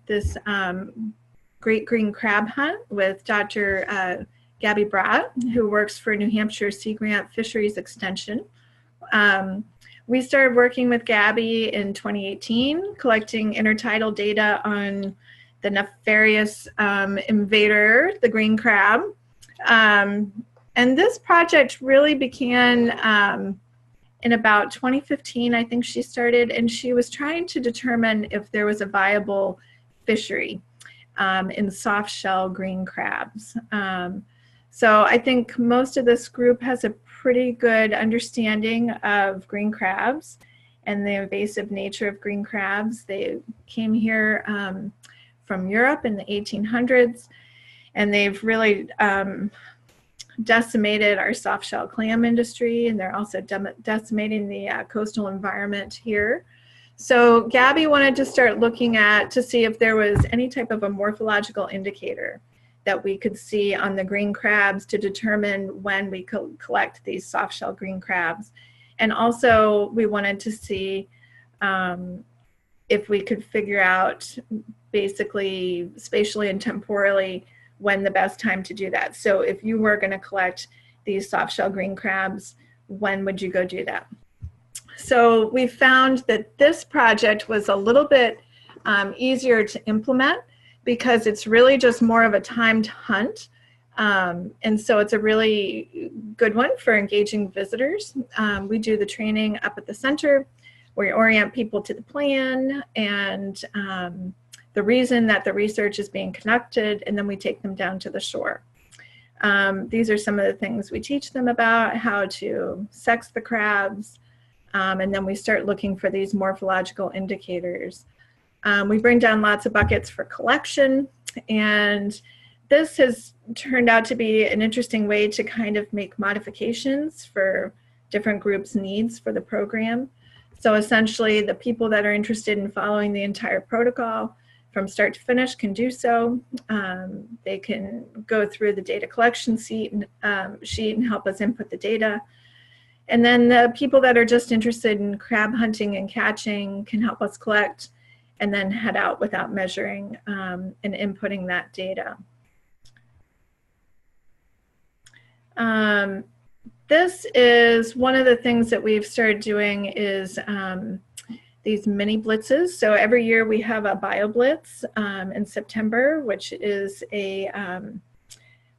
great green crab hunt with Dr. Gabby Bratt, who works for New Hampshire Sea Grant Fisheries Extension. We started working with Gabby in 2018, collecting intertidal data on the nefarious invader, the green crab. And this project really began in about 2015, I think she started, and she was trying to determine if there was a viable fishery in soft shell green crabs. So I think most of this group has a pretty good understanding of green crabs and the invasive nature of green crabs. They came here from Europe in the 1800s, and they've really decimated our soft shell clam industry, and they're also decimating the coastal environment here. So Gabby wanted to start looking to see if there was any type of a morphological indicator that we could see on the green crabs to determine when we could collect these soft shell green crabs. And also we wanted to see if we could figure out basically spatially and temporally when the best time to do that. So if you were going to collect these soft shell green crabs, when would you go do that? So we found that this project was a little bit easier to implement because it's really just more of a timed hunt. And so it's a really good one for engaging visitors. We do the training up at the center. We orient people to the plan and the reason that the research is being conducted, and then we take them down to the shore. These are some of the things we teach them about, how to sex the crabs, and then we start looking for these morphological indicators. We bring down lots of buckets for collection, and this has turned out to be an interesting way to kind of make modifications for different groups' needs for the program. So essentially, the people that are interested in following the entire protocol from start to finish can do so. They can go through the data collection sheet and help us input the data. And then the people that are just interested in crab hunting and catching can help us collect and then head out without measuring and inputting that data. This is one of the things that we've started doing is these mini blitzes. So every year we have a bio blitz in September, which is a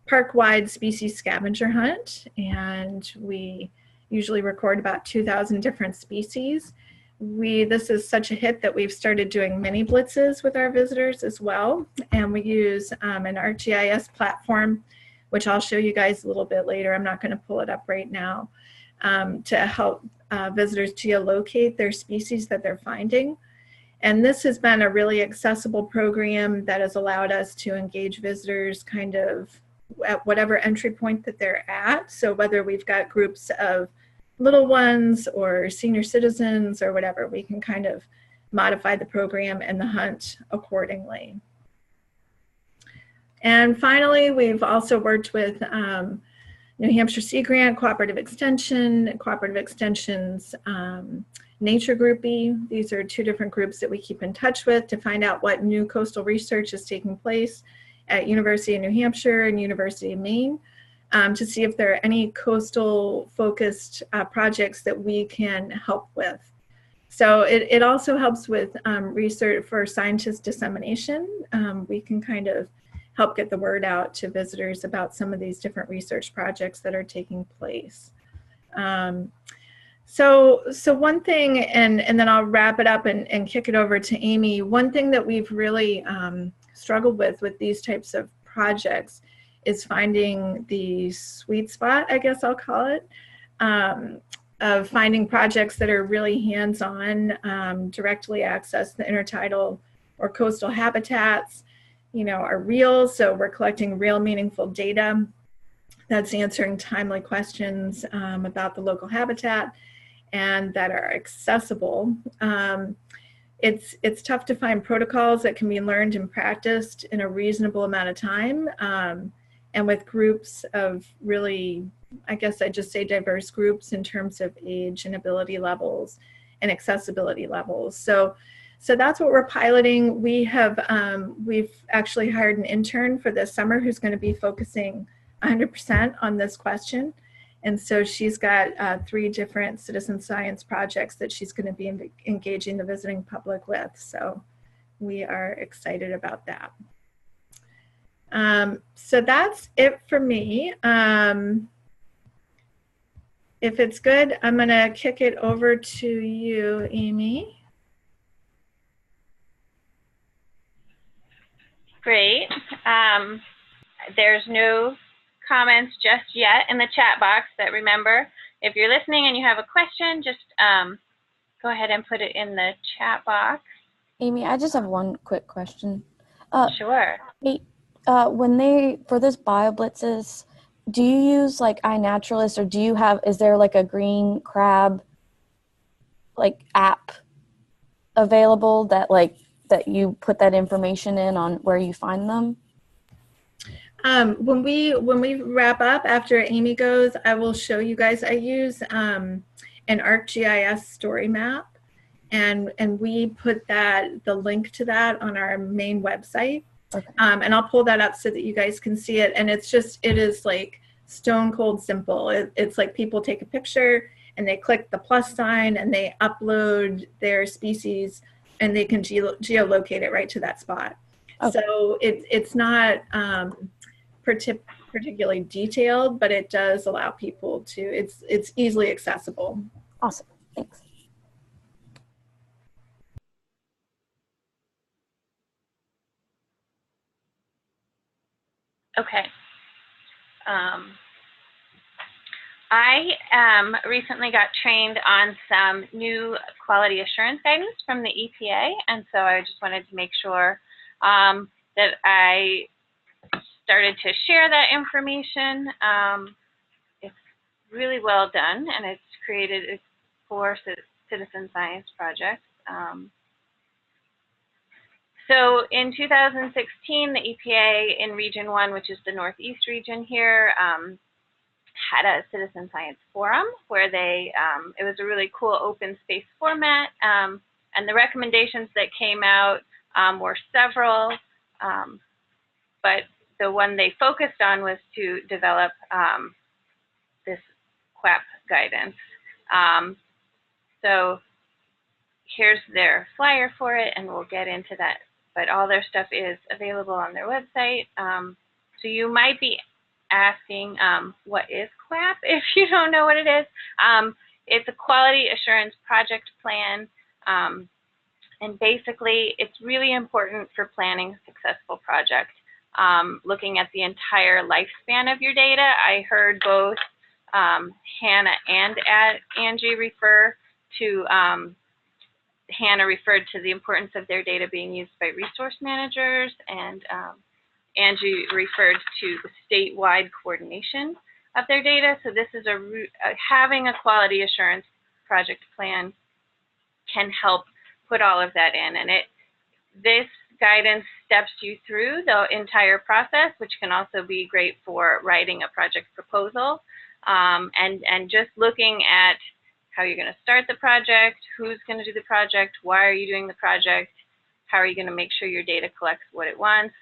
park-wide species scavenger hunt, and we usually record about 2,000 different species. This is such a hit that we've started doing mini blitzes with our visitors as well, and we use an ArcGIS platform, which I'll show you guys a little bit later. I'm not going to pull it up right now. to help visitors geolocate their species that they're finding. And this has been a really accessible program that has allowed us to engage visitors kind of at whatever entry point that they're at. So whether we've got groups of little ones or senior citizens or whatever, we can kind of modify the program and the hunt accordingly. And finally, we've also worked with New Hampshire Sea Grant, Cooperative Extension's Nature Groupie. These are two different groups that we keep in touch with to find out what new coastal research is taking place at University of New Hampshire and University of Maine, to see if there are any coastal focused projects that we can help with. So it also helps with research for scientist dissemination. We can kind of help get the word out to visitors about some of these different research projects that are taking place. So one thing, and then I'll wrap it up and kick it over to Amy. One thing that we've really struggled with these types of projects is finding the sweet spot, I guess I'll call it, of finding projects that are really hands-on, directly access the intertidal or coastal habitats, are real. So we're collecting real meaningful data that's answering timely questions about the local habitat and that are accessible. It's tough to find protocols that can be learned and practiced in a reasonable amount of time, and with groups of really, I guess I'd just say diverse groups in terms of age and ability levels and accessibility levels. So that's what we're piloting. We've actually hired an intern for this summer who's going to be focusing 100% on this question. And so she's got 3 different citizen science projects that she's going to be engaging the visiting public with. So we are excited about that. So that's it for me. If it's good, I'm going to kick it over to you, Amy.
Great. There's no comments just yet in the chat box, but remember, if you're listening and you have a question, just go ahead and put it in the chat box.
Amy, I just have one quick question.
Sure.
Hey, for this BioBlitzes, do you use like iNaturalist, or is there like a green crab like app available that you put that information in on where you find them?
When we wrap up, after Amy goes, I will show you guys. I use an ArcGIS story map, and we put the link to that on our main website. Okay. And I'll pull that up so that you guys can see it. And it is like stone cold simple. It's like people take a picture and they click the plus sign and they upload their species and they can geolocate it right to that spot. Okay. So it's not particularly detailed, but it does allow people to, it's easily accessible.
Awesome, thanks.
Okay. I recently got trained on some new quality assurance guidance from the EPA, and so I just wanted to make sure that I started to share that information. It's really well done, and it's created for citizen science projects. So in 2016, the EPA in Region 1, which is the Northeast region here, had a citizen science forum where it was a really cool open space format, and the recommendations that came out were several, but the one they focused on was to develop this QAP guidance. So here's their flyer for it, and we'll get into that. But all their stuff is available on their website. So you might be asking, what is QAP if you don't know what it is. It's a quality assurance project plan. And basically, it's really important for planning a successful project. Looking at the entire lifespan of your data, I heard both Hannah and Angie Hannah referred to the importance of their data being used by resource managers, and Angie referred to the statewide coordination of their data. So this is having a quality assurance project plan can help put all of that in, and this guidance steps you through the entire process, which can also be great for writing a project proposal, and just looking at how you're going to start the project, who's going to do the project, why are you doing the project, how are you going to make sure your data collects what it wants.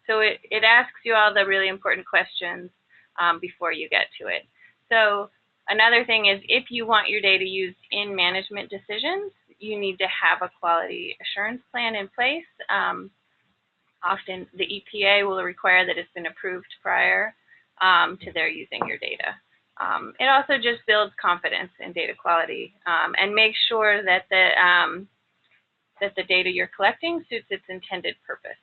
So it asks you all the really important questions before you get to it. So another thing is, if you want your data used in management decisions, you need to have a quality assurance plan in place. Often the EPA will require that it's been approved prior to their using your data. It also just builds confidence in data quality and makes sure that the data you're collecting suits its intended purpose.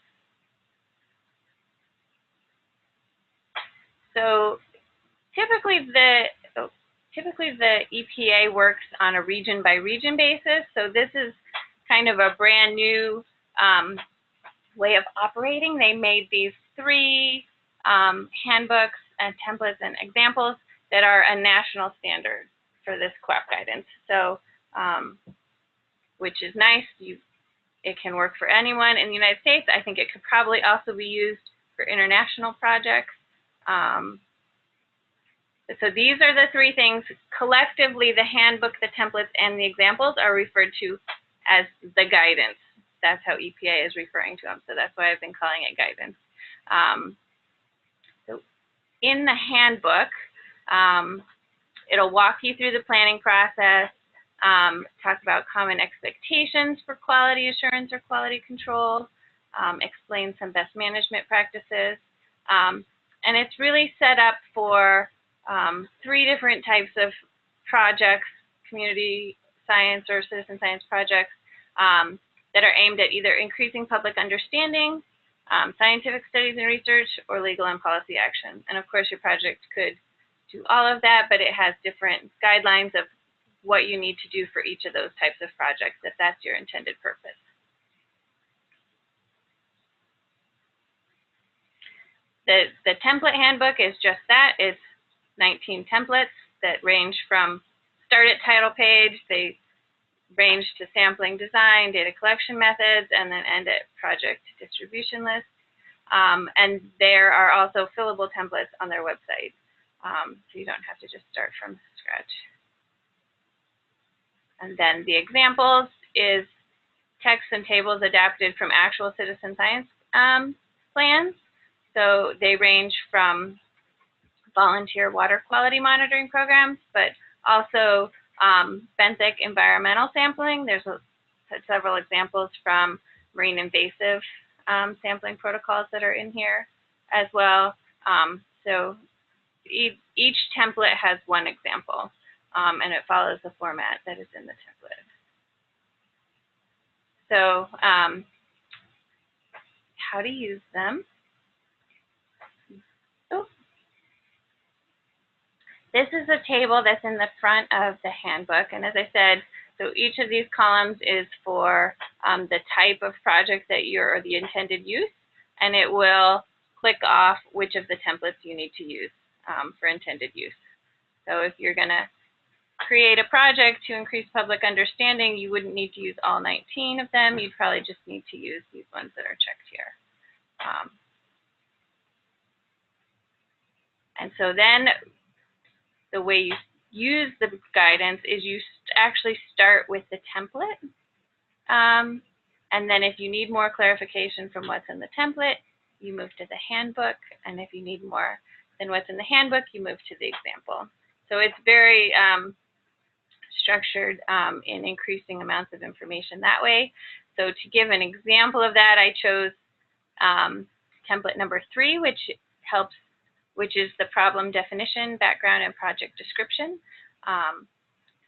So typically the EPA works on a region by region basis. So this is kind of a brand new way of operating. They made these 3 handbooks and templates and examples that are a national standard for this QAP guidance. So, which is nice. It can work for anyone in the United States. I think it could probably also be used for international projects. So these are the 3 things. Collectively, the handbook, the templates, and the examples are referred to as the guidance. That's how EPA is referring to them. So that's why I've been calling it guidance. So in the handbook, it'll walk you through the planning process, talk about common expectations for quality assurance or quality control, explain some best management practices. And it's really set up for 3 different types of projects, community science or citizen science projects that are aimed at either increasing public understanding, scientific studies and research, or legal and policy action. And of course, your project could do all of that, but it has different guidelines of what you need to do for each of those types of projects if that's your intended purpose. The template handbook is just that. It's 19 templates that range from start at title page, they range to sampling design, data collection methods, and then end at project distribution list. And there are also fillable templates on their website, so you don't have to just start from scratch. And then the examples is text and tables adapted from actual citizen science plans. So they range from volunteer water quality monitoring programs, but also benthic environmental sampling. There's several examples from marine invasive sampling protocols that are in here as well. So each template has one example, and it follows the format that is in the template. So how to use them. This is a table that's in the front of the handbook, and as I said, so each of these columns is for the type of project that or the intended use, and it will click off which of the templates you need to use for intended use. So if you're going to create a project to increase public understanding, you wouldn't need to use all 19 of them. You'd probably just need to use these ones that are checked here. And so then the way you use the guidance is you actually start with the template. And then if you need more clarification from what's in the template, you move to the handbook. And if you need more than what's in the handbook, you move to the example. So it's very structured in increasing amounts of information that way. So to give an example of that, I chose template number 3, which is the problem definition, background, and project description.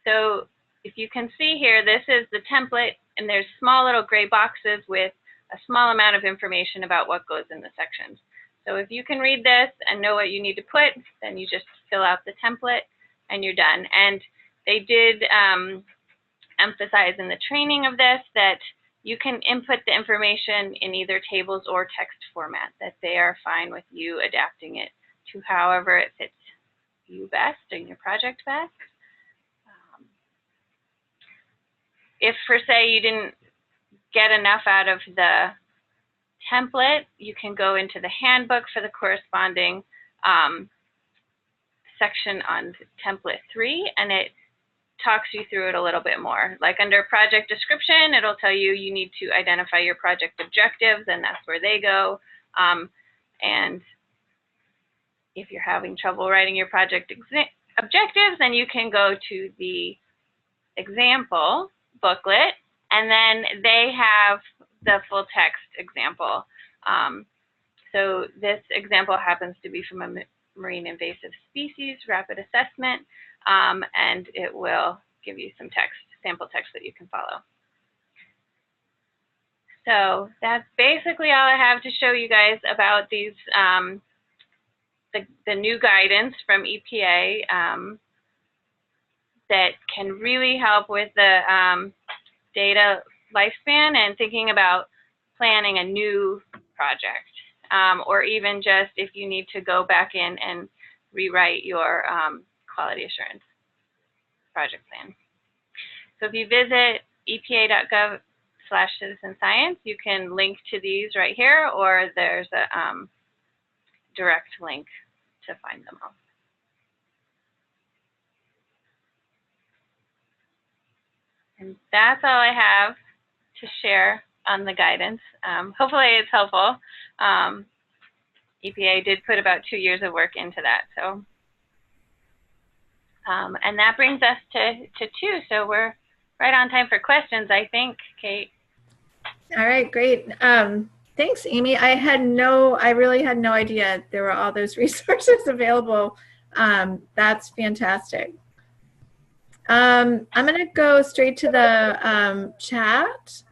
So if you can see here, this is the template, and there's small little gray boxes with a small amount of information about what goes in the sections. So if you can read this and know what you need to put, then you just fill out the template and you're done. And they did emphasize in the training of this that you can input the information in either tables or text format, that they are fine with you adapting it to however it fits you best and your project best. If, for say, you didn't get enough out of the template, you can go into the handbook for the corresponding section on template 3, and it talks you through it a little bit more. Like under project description, it'll tell you you need to identify your project objectives, and that's where they go. And if you're having trouble writing your project objectives, then you can go to the example booklet, and then they have the full text example. So this example happens to be from a marine invasive species rapid assessment, and it will give you some text, sample text that you can follow. So that's basically all I have to show you guys about these, the new guidance from EPA that can really help with the data lifespan and thinking about planning a new project, or even just if you need to go back in and rewrite your quality assurance project plan. So if you visit epa.gov/citizenscience, you can link to these right here, or there's a direct link to find them all. And that's all I have to share on the guidance. Hopefully it's helpful. EPA did put about 2 years of work into that. So, and that brings us to 2. So we're right on time for questions, I think, Kate.
All right, great. Thanks, Amy. I really had no idea there were all those resources available. That's fantastic. I'm going to go straight to the chat,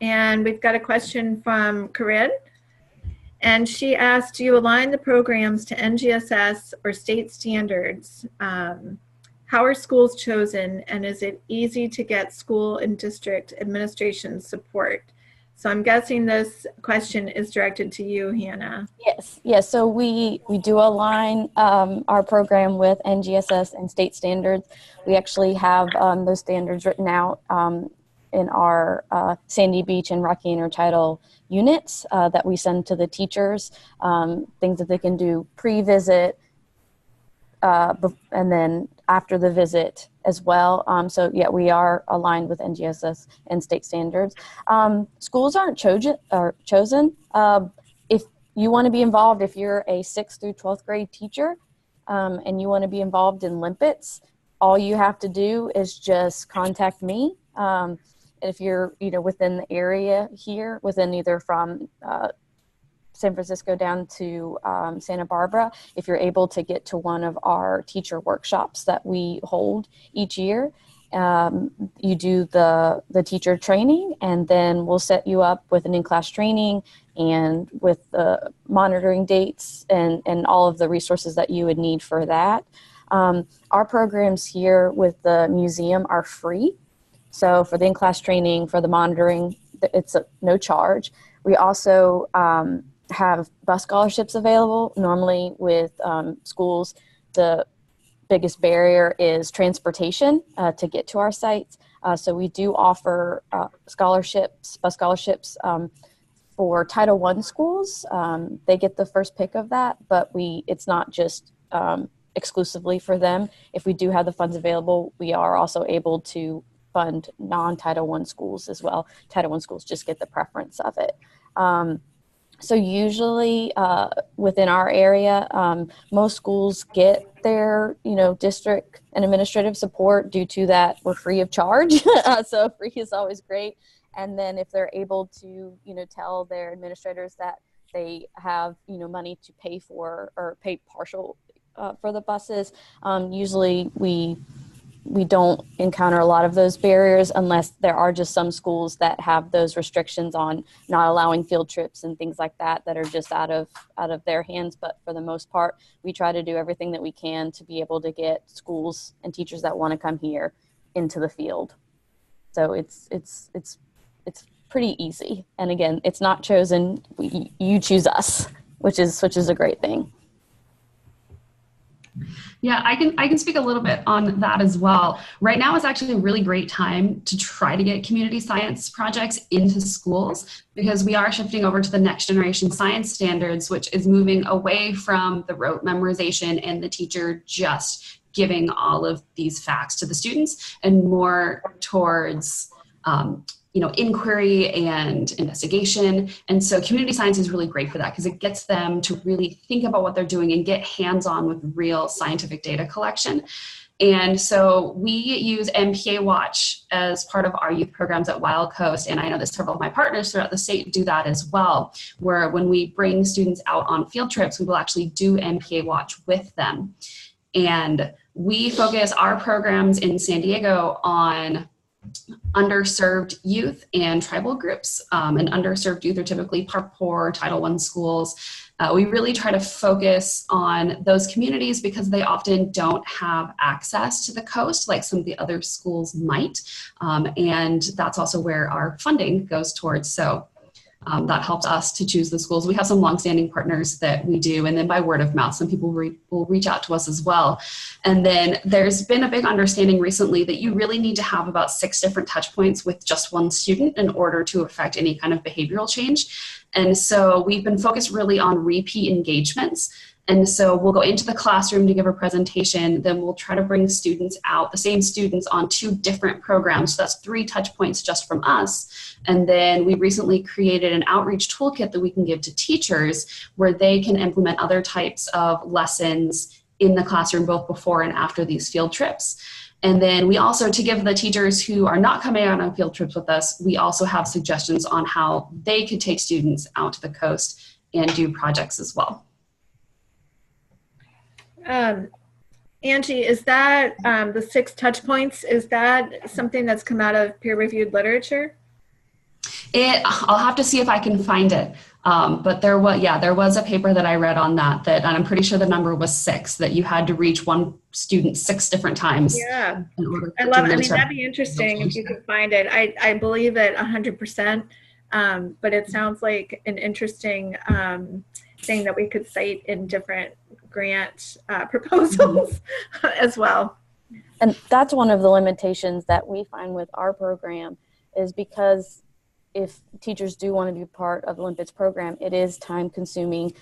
and we've got a question from Corinne. And she asked, do you align the programs to NGSS or state standards? How are schools chosen, and is it easy to get school and district administration support? So I'm guessing this question is directed to you, Hannah.
Yes. So we do align our program with NGSS and state standards. We actually have those standards written out in our Sandy Beach and Rocky Intertidal units that we send to the teachers, things that they can do pre-visit and then after the visit as well. So yeah, we are aligned with NGSS and state standards. Schools aren't chosen. If you want to be involved, if you're a 6th through 12th grade teacher and you want to be involved in Limpets, all you have to do is just contact me. If you're within the area here, within either from San Francisco down to Santa Barbara, if you're able to get to one of our teacher workshops that we hold each year, you do the teacher training, and then we'll set you up with an in-class training and with the monitoring dates and all of the resources that you would need for that. Our programs here with the museum are free. So for the in-class training, for the monitoring, it's no charge. We also have bus scholarships available. Normally with schools, the biggest barrier is transportation to get to our sites. So we do offer scholarships, bus scholarships for Title I schools. They get the first pick of that, but it's not just exclusively for them. If we do have the funds available, we are also able to fund non-Title I schools as well. Title I schools just get the preference of it. So usually within our area, most schools get their, district and administrative support due to that we're free of charge. So free is always great. And then if they're able to, tell their administrators that they have, money to pay for or pay partial for the buses, usually we we don't encounter a lot of those barriers unless there are just some schools that have those restrictions on not allowing field trips and things like that that are just out of their hands. But for the most part, we try to do everything that we can to be able to get schools and teachers that want to come here into the field. So it's pretty easy. And again, it's not chosen. You choose us, which is a great thing.
Yeah, I can speak a little bit on that as well. Right now is actually a really great time to try to get community science projects into schools, because we are shifting over to the next generation science standards, which is moving away from the rote memorization and the teacher just giving all of these facts to the students, and more towards inquiry and investigation. And so community science is really great for that, because it gets them to really think about what they're doing and get hands-on with real scientific data collection. And so we use MPA Watch as part of our youth programs at Wild Coast. And I know that several of my partners throughout the state do that as well, where when we bring students out on field trips, we will actually do MPA Watch with them. And we focus our programs in San Diego on underserved youth and tribal groups. And underserved youth are typically poor Title I schools. We really try to focus on those communities because they often don't have access to the coast like some of the other schools might. And that's also where our funding goes towards. So that helps us to choose the schools. We have some longstanding partners that we do, and then by word of mouth, some people will reach out to us as well. And then there's been a big understanding recently that you really need to have about 6 different touch points with just one student in order to affect any kind of behavioral change. And so we've been focused really on repeat engagements. And so we'll go into the classroom to give a presentation, then we'll try to bring students out, the same students, on 2 different programs. So that's 3 touch points just from us. And then we recently created an outreach toolkit that we can give to teachers where they can implement other types of lessons in the classroom, both before and after these field trips. And then we also, to give the teachers who are not coming out on field trips with us, we also have suggestions on how they could take students out to the coast and do projects as well.
Angie, is that the 6 touch points, is that something that's come out of peer-reviewed literature?
I'll have to see if I can find it. But there was a paper that I read on that, and I'm pretty sure the number was 6, that you had to reach one student 6 different times.
Yeah, I love it. I mean, that'd be interesting if you could find it. I believe it 100%, but it sounds like an interesting thing that we could cite in different grant proposals as well.
And that's one of the limitations that we find with our program, is because if teachers do want to be part of the Limpets program, it is time consuming,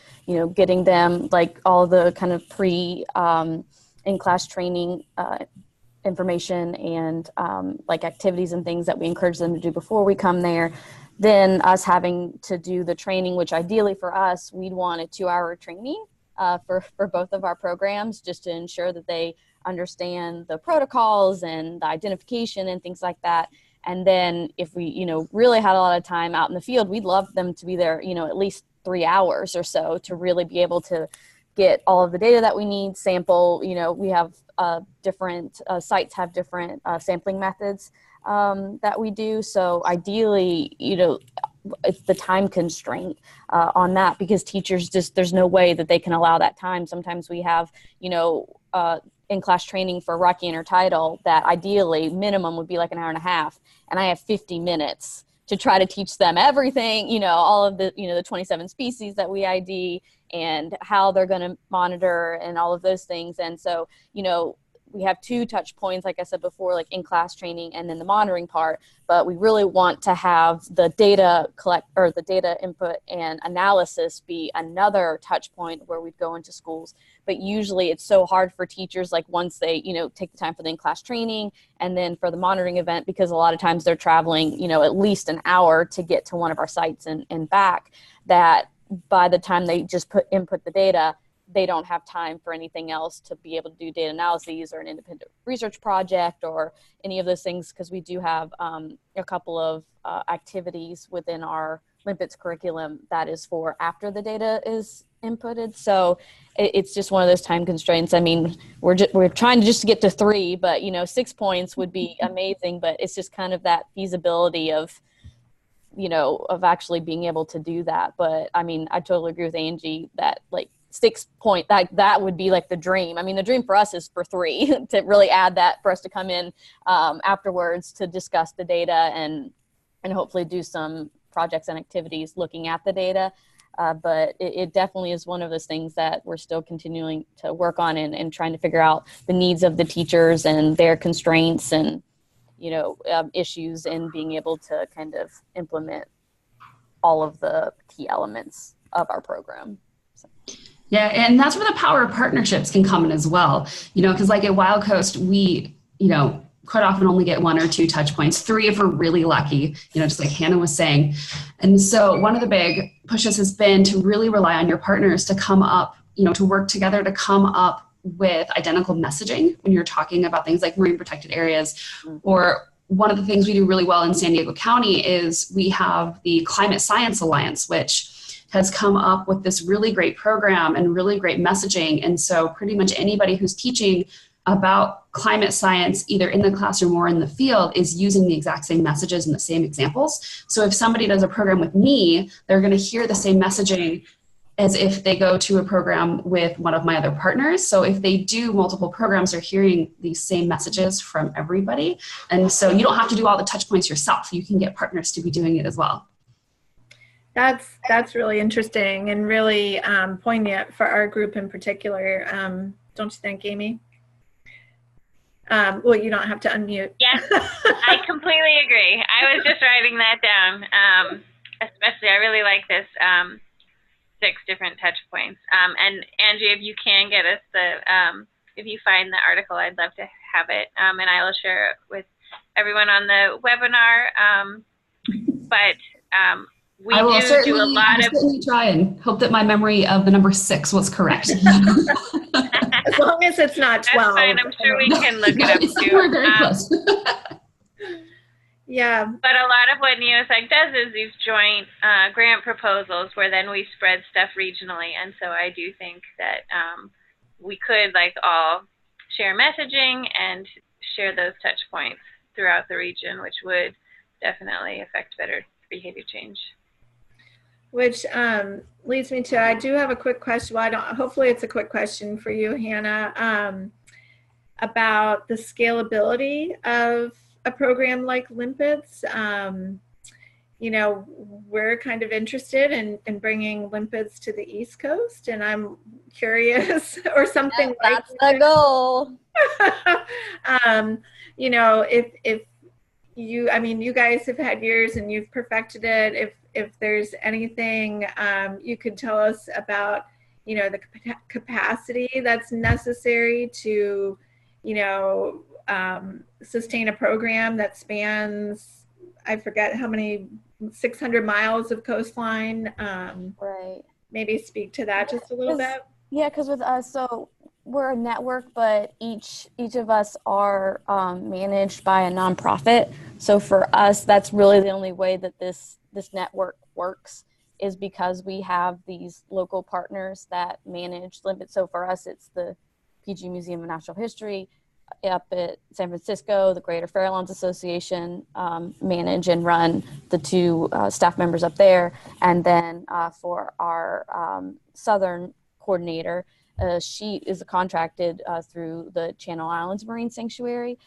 getting them like all the kind of in-class training information and like activities and things that we encourage them to do before we come there. Then us having to do the training, which ideally for us, we'd want a 2-hour training for both of our programs, just to ensure that they understand the protocols and the identification and things like that. And then if we, really had a lot of time out in the field, we'd love them to be there, at least 3 hours or so to really be able to get all of the data that we need, sample. We have different sites have different sampling methods that we do. So ideally, it's the time constraint on that, because teachers there's no way that they can allow that time. Sometimes we have, in-class training for Rocky Intertidal that ideally minimum would be like an hour and a half, and I have 50 minutes to try to teach them everything, all of the, the 27 species that we ID and how they're going to monitor and all of those things. And so, we have 2 touch points, like I said before, like in-class training and then the monitoring part, but we really want to have the data the data input and analysis be another touch point where we'd go into schools. But usually it's so hard for teachers, like once they, take the time for the in-class training and then for the monitoring event, because a lot of times they're traveling, at least an hour to get to one of our sites and back, that by the time they just input the data, they don't have time for anything else to be able to do data analyses or an independent research project or any of those things, because we do have a couple of activities within our Limpet's curriculum that is for after the data is inputted. So it's just one of those time constraints. I mean, we're trying to just get to 3, but 6 points would be amazing, but it's just kind of that feasibility of of actually being able to do that. But I mean, I totally agree with Angie that like 6 point, that would be like the dream. I mean, the dream for us is for 3 to really add that for us to come in afterwards to discuss the data and hopefully do some projects and activities looking at the data. But it definitely is one of those things that we're still continuing to work on and trying to figure out the needs of the teachers and their constraints and, issues in being able to kind of implement all of the key elements of our program. So.
Yeah, and that's where the power of partnerships can come in as well. Because like at Wild Coast, we, quite often only get 1 or 2 touch points, 3 if we're really lucky, just like Hannah was saying. And so one of the big pushes has been to really rely on your partners to come up, to work together to come up with identical messaging when you're talking about things like marine protected areas. Or one of the things we do really well in San Diego County is we have the Climate Science Alliance, which has come up with this really great program and really great messaging. And so pretty much anybody who's teaching about climate science, either in the classroom or in the field, is using the exact same messages and the same examples. So if somebody does a program with me, they're going to hear the same messaging as if they go to a program with one of my other partners. So if they do multiple programs, they're hearing these same messages from everybody. And so you don't have to do all the touch points yourself. You can get partners to be doing it as well.
That's really interesting and really poignant for our group in particular. Don't you think, Amy? Well, you don't have to unmute.
Yes, I completely agree. I was just writing that down. Especially, I really like this 6 different touch points. And Angie, if you can get us if you find the article, I'd love to have it. And I will share it with everyone on the webinar. We
I will
do a lot of.
Certainly try and hope that my memory of the number 6 was correct.
As long as it's not 12.
That's fine. I'm sure we can look it up too.
We're very close.
Yeah.
But a lot of what NEOSEC does is these joint grant proposals where then we spread stuff regionally. And so I do think that we could all share messaging and share those touch points throughout the region, which would definitely affect better behavior change.
Which leads me to, I do have a quick question. Well, hopefully it's a quick question for you, Hannah, about the scalability of a program like Limpets. We're kind of interested in bringing Limpets to the East Coast, and I'm curious, or something like
that's the goal.
If you guys have had years and you've perfected it. If there's anything you could tell us about, the capacity that's necessary to, sustain a program that spans, I forget how many, 600 miles of coastline.
Right.
Maybe speak to that just a little bit.
Yeah, because with us, so we're a network, but each of us are managed by a nonprofit. So for us, that's really the only way that this network works, is because we have these local partners that manage Limpet. So for us, it's the PG Museum of Natural History up at San Francisco, the Greater Farallones Association manage and run the 2 staff members up there. And then for our Southern coordinator, she is contracted through the Channel Islands Marine Sanctuary.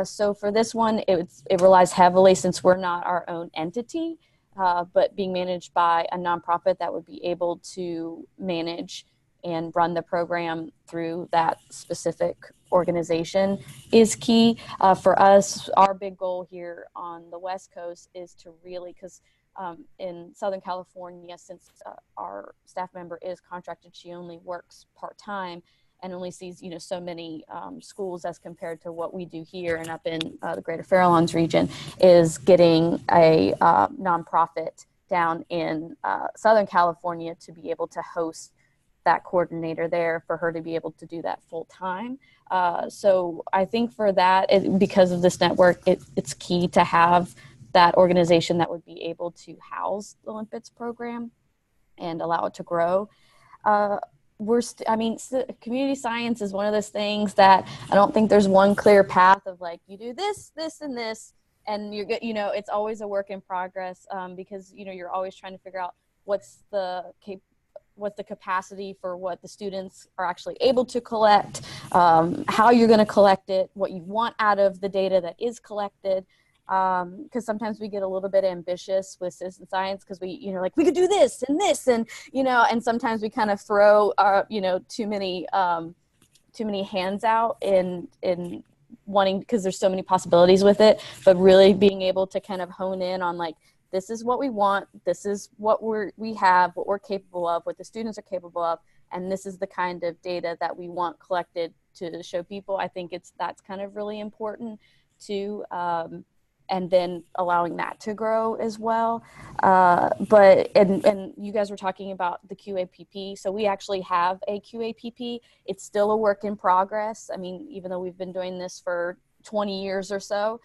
So for this one, it relies heavily, since we're not our own entity, but being managed by a nonprofit that would be able to manage and run the program through that specific organization is key. For us, our big goal here on the West Coast is to really, because in Southern California, since our staff member is contracted, she only works part-time and only sees so many schools as compared to what we do here and up in the Greater Farallones region, is getting a nonprofit down in Southern California to be able to host that coordinator there, for her to be able to do that full-time. So I think for that, because of this network, it's key to have that organization that would be able to house the Olympics program and allow it to grow. Community science is one of those things that I don't think there's one clear path of like, you do this, this, and this, and you're good. It's always a work in progress, because, you're always trying to figure out what's the capacity for what the students are actually able to collect, how you're going to collect it, what you want out of the data that is collected. Because sometimes we get a little bit ambitious with citizen science because we could do this, and and sometimes we kind of throw too many hands out in wanting, because there's so many possibilities with it, but really being able to kind of hone in on like, this is what we want, this is what we have, what we're capable of, what the students are capable of, and this is the kind of data that we want collected to show people. I think that's kind of really important too. And then allowing that to grow as well. But you guys were talking about the QAPP. So we actually have a QAPP. It's still a work in progress. I mean, even though we've been doing this for 20 years or so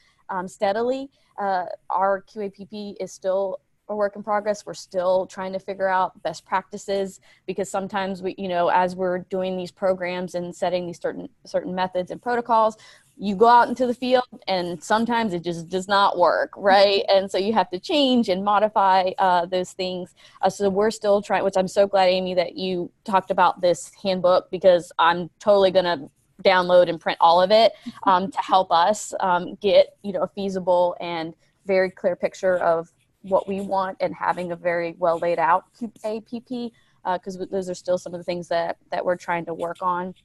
steadily, our QAPP is still a work in progress. We're still trying to figure out best practices, because sometimes we, as we're doing these programs and setting these certain methods and protocols, you go out into the field and sometimes it just does not work, right? And so you have to change and modify those things. So we're still trying, which I'm so glad, Amy, that you talked about this handbook, because I'm totally going to download and print all of it to help us get, a feasible and very clear picture of what we want, and having a very well laid out APP, because those are still some of the things that we're trying to work on,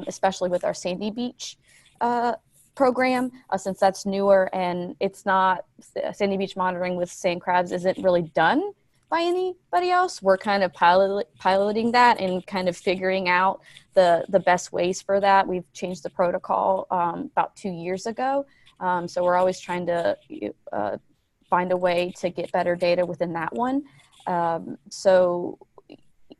especially with our Sandy Beach program, since that's newer, and it's not, Sandy Beach monitoring with sand crabs isn't really done by anybody else. We're kind of piloting that and kind of figuring out the best ways for that. We've changed the protocol about 2 years ago, so we're always trying to find a way to get better data within that one. So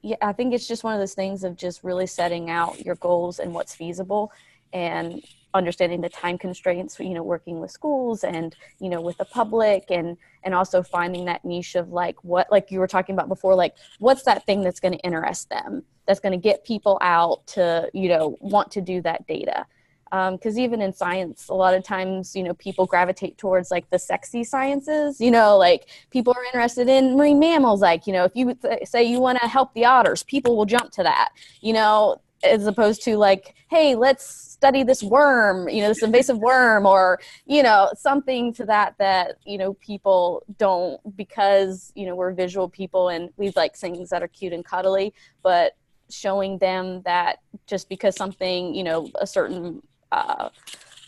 yeah, I think it's just one of those things of just really setting out your goals and what's feasible, and understanding the time constraints, working with schools and, with the public, and also finding that niche of like you were talking about before, like what's that thing that's going to interest them, that's going to get people out to, want to do that data. Because even in science, a lot of times, people gravitate towards like the sexy sciences, like people are interested in marine mammals. Like, if you say you want to help the otters, people will jump to that, as opposed to like, hey, let's study this worm, this invasive worm, or, something to that, people don't, because, we're visual people and we like things that are cute and cuddly, but showing them that just because something, a certain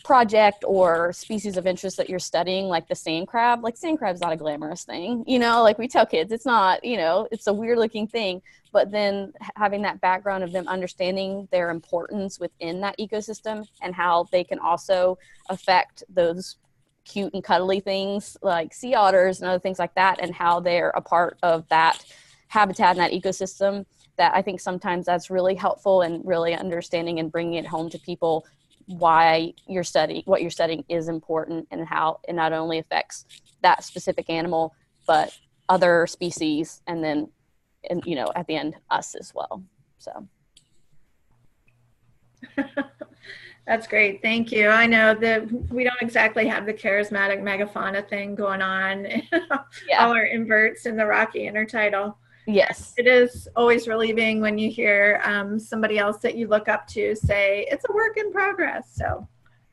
project or species of interest that you're studying, like the sand crab's not a glamorous thing, like we tell kids, it's not, it's a weird looking thing, but then having that background of them understanding their importance within that ecosystem and how they can also affect those cute and cuddly things like sea otters and other things like that, and how they're a part of that habitat and that ecosystem, that I think sometimes that's really helpful, and really understanding and bringing it home to people why what you're studying is important, and how it not only affects that specific animal, but other species, and then, at the end, us as well. So.
That's great. Thank you. I know that we don't exactly have the charismatic megafauna thing going on.
Yeah.
All our inverts in the rocky intertidal.
Yes.
It is always relieving when you hear somebody else that you look up to say it's a work in progress. So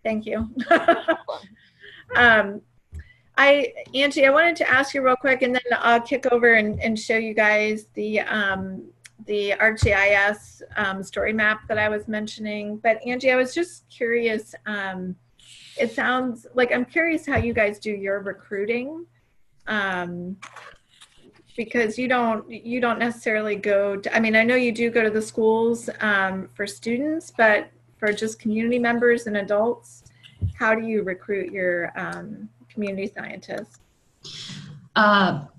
thank you. Angie, I wanted to ask you real quick, and then I'll kick over and show you guys the ArcGIS story map that I was mentioning. But Angie, I was just curious. It sounds like, I'm curious how you guys do your recruiting. Because you don't necessarily go to, I mean, I know you do go to the schools for students, but for just community members and adults, how do you recruit your community scientists?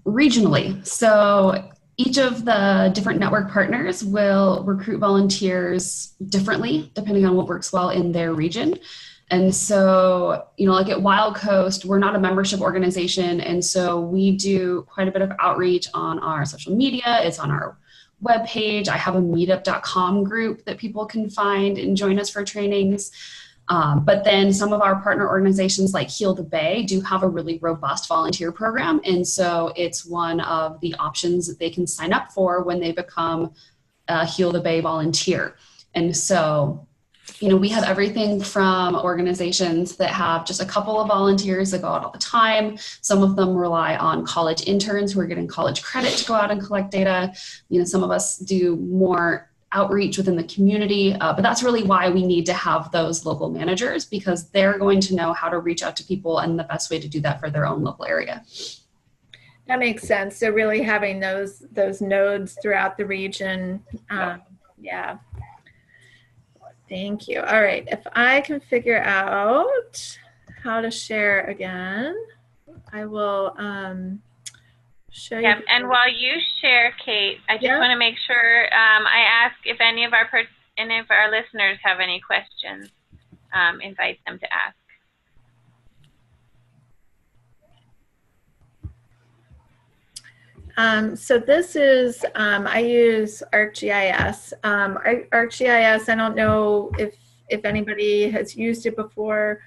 Regionally. So each of the different network partners will recruit volunteers differently, depending on what works well in their region. And so, you know, like at Wild Coast, we're not a membership organization. And so we do quite a bit of outreach on our social media. It's on our webpage. I have a meetup.com group that people can find and join us for trainings. But then some of our partner organizations like Heal the Bay do have a really robust volunteer program. And so it's one of the options that they can sign up for when they become a Heal the Bay volunteer. And so, you know, we have everything from organizations that have just a couple of volunteers that go out all the time. Some of them rely on college interns who are getting college credit to go out and collect data. You know, some of us do more outreach within the community, but that's really why we need to have those local managers, because they're going to know how to reach out to people and the best way to do that for their own local area.
That makes sense. So really having those nodes throughout the region. Yeah. Thank you. All right. If I can figure out how to share again, I will show you.
Yeah, and while you share, Kate, I just want to make sure I ask if any of our listeners have any questions. Invite them to ask.
So this is, I use ArcGIS. ArcGIS, I don't know if anybody has used it before.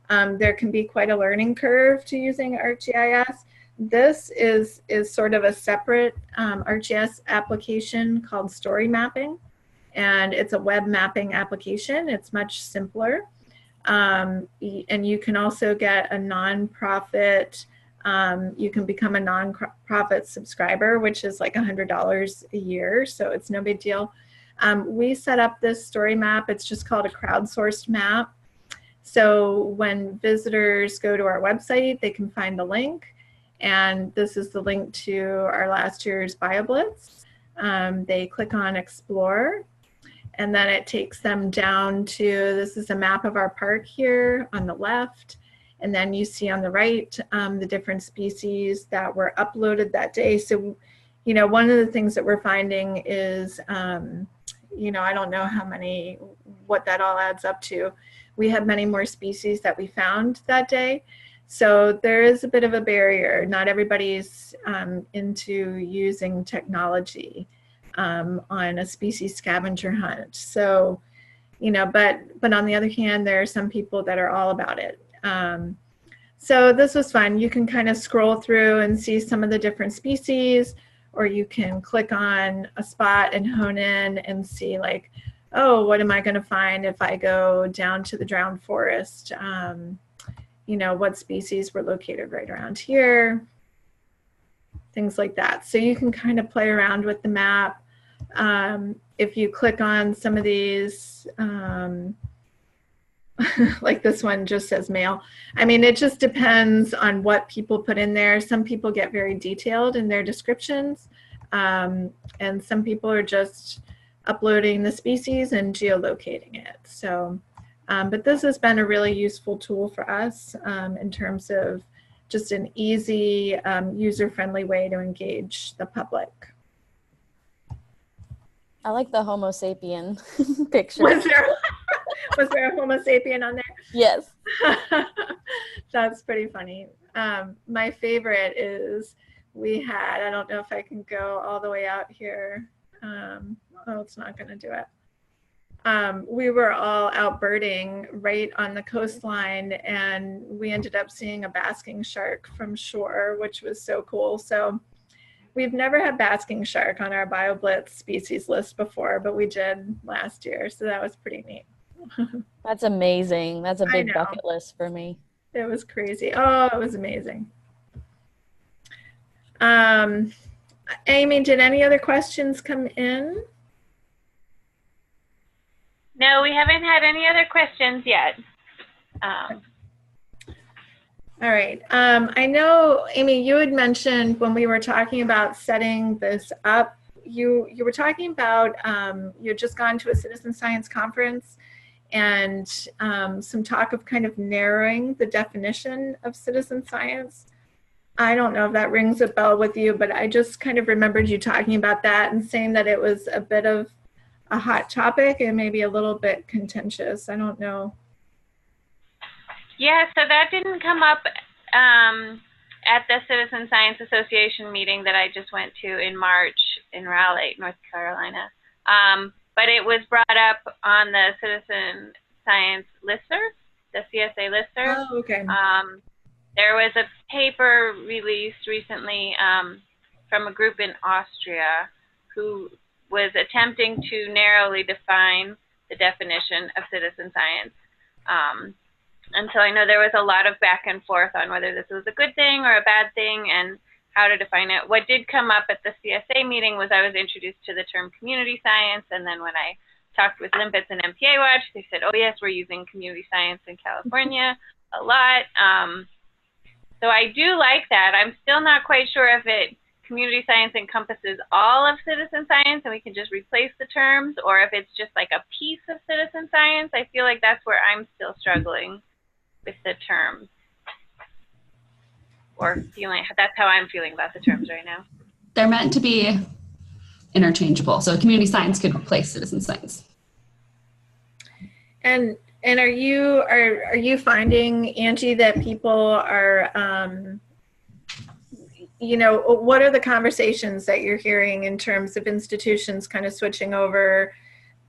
There can be quite a learning curve to using ArcGIS. This is sort of a separate ArcGIS application called Story Mapping, and it's a web mapping application. It's much simpler. And you can also get a nonprofit. You can become a nonprofit subscriber, which is like $100 a year, so it's no big deal. We set up this story map. It's just called a crowdsourced map. So when visitors go to our website, they can find the link, and this is the link to our last year's BioBlitz. They click on Explore, and then it takes them down to, this is a map of our park here on the left. And then you see on the right the different species that were uploaded that day. So, you know, one of the things that we're finding is, you know, I don't know what that all adds up to. We have many more species that we found that day. So there is a bit of a barrier. Not everybody's into using technology on a species scavenger hunt. So, you know, but on the other hand, there are some people that are all about it. So this was fun. You can kind of scroll through and see some of the different species, or you can click on a spot and hone in and see like, oh, what am I going to find if I go down to the drowned forest? You know, what species were located right around here? Things like that. So you can kind of play around with the map. If you click on some of these, like this one just says male. I mean, it just depends on what people put in there. Some people get very detailed in their descriptions, and some people are just uploading the species and geolocating it. So, but this has been a really useful tool for us in terms of just an easy, user-friendly way to engage the public.
I like the Homo sapien picture.
Was there a Homo sapien on there?
Yes.
That's pretty funny. My favorite is we had, I don't know if I can go all the way out here. Oh, it's not going to do it. We were all out birding right on the coastline, and we ended up seeing a basking shark from shore, which was so cool. So we've never had basking shark on our BioBlitz species list before, but we did last year. So that was pretty neat.
That's amazing. That's a big bucket list for me.
It was crazy. Oh, it was amazing. Amy, did any other questions come in?
No, we haven't had any other questions yet.
All right. I know, Amy, you had mentioned when we were talking about setting this up, you were talking about you had just gone to a citizen science conference and some talk of kind of narrowing the definition of citizen science. I don't know if that rings a bell with you, but I just kind of remembered you talking about that and saying that it was a bit of a hot topic and maybe a little bit contentious. I don't know.
Yeah, so that didn't come up at the Citizen Science Association meeting that I just went to in March in Raleigh, North Carolina. But it was brought up on the Citizen Science listserv, the CSA listserv.
Oh, okay.
There was a paper released recently from a group in Austria who was attempting to narrowly define the definition of citizen science. And so I know there was a lot of back and forth on whether this was a good thing or a bad thing and how to define it. What did come up at the CSA meeting was I was introduced to the term community science, and then when I talked with Limpets and MPA Watch, they said, oh yes, we're using community science in California a lot. So I do like that. I'm still not quite sure if community science encompasses all of citizen science and we can just replace the terms, or if it's just like a piece of citizen science. I feel like that's where I'm still struggling with the terms, or feeling, that's how I'm feeling about the terms right now.
They're meant to be interchangeable. So community science could replace citizen science.
And are you finding, Angie, that people are, you know, what are the conversations that you're hearing in terms of institutions kind of switching over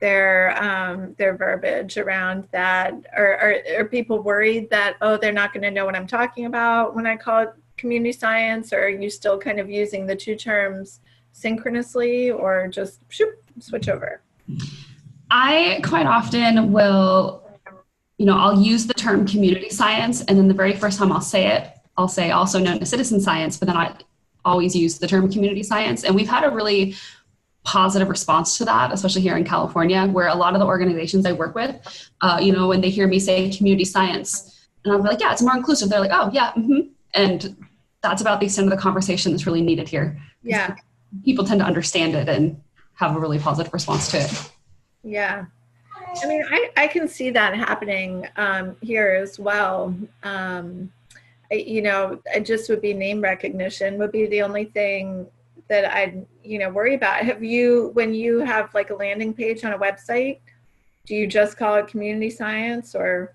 their verbiage around that? Are people worried that, oh, they're not going to know what I'm talking about when I call it community science? Or are you still kind of using the two terms synchronously, or just switch over?
I quite often will, you know, I'll use the term community science, and then the very first time I'll say it, I'll say also known as citizen science, but then I always use the term community science. And we've had a really positive response to that, especially here in California, where a lot of the organizations I work with, you know, when they hear me say community science, and I'm like, yeah, it's more inclusive. They're like, oh yeah, and that's about the extent of the conversation that's really needed here.
Yeah.
People tend to understand it and have a really positive response to it.
Yeah. I mean, I can see that happening here as well. You know, it just would be name recognition would be the only thing that I'd, you know, worry about. Have you, when you have like a landing page on a website, do you just call it community science, or?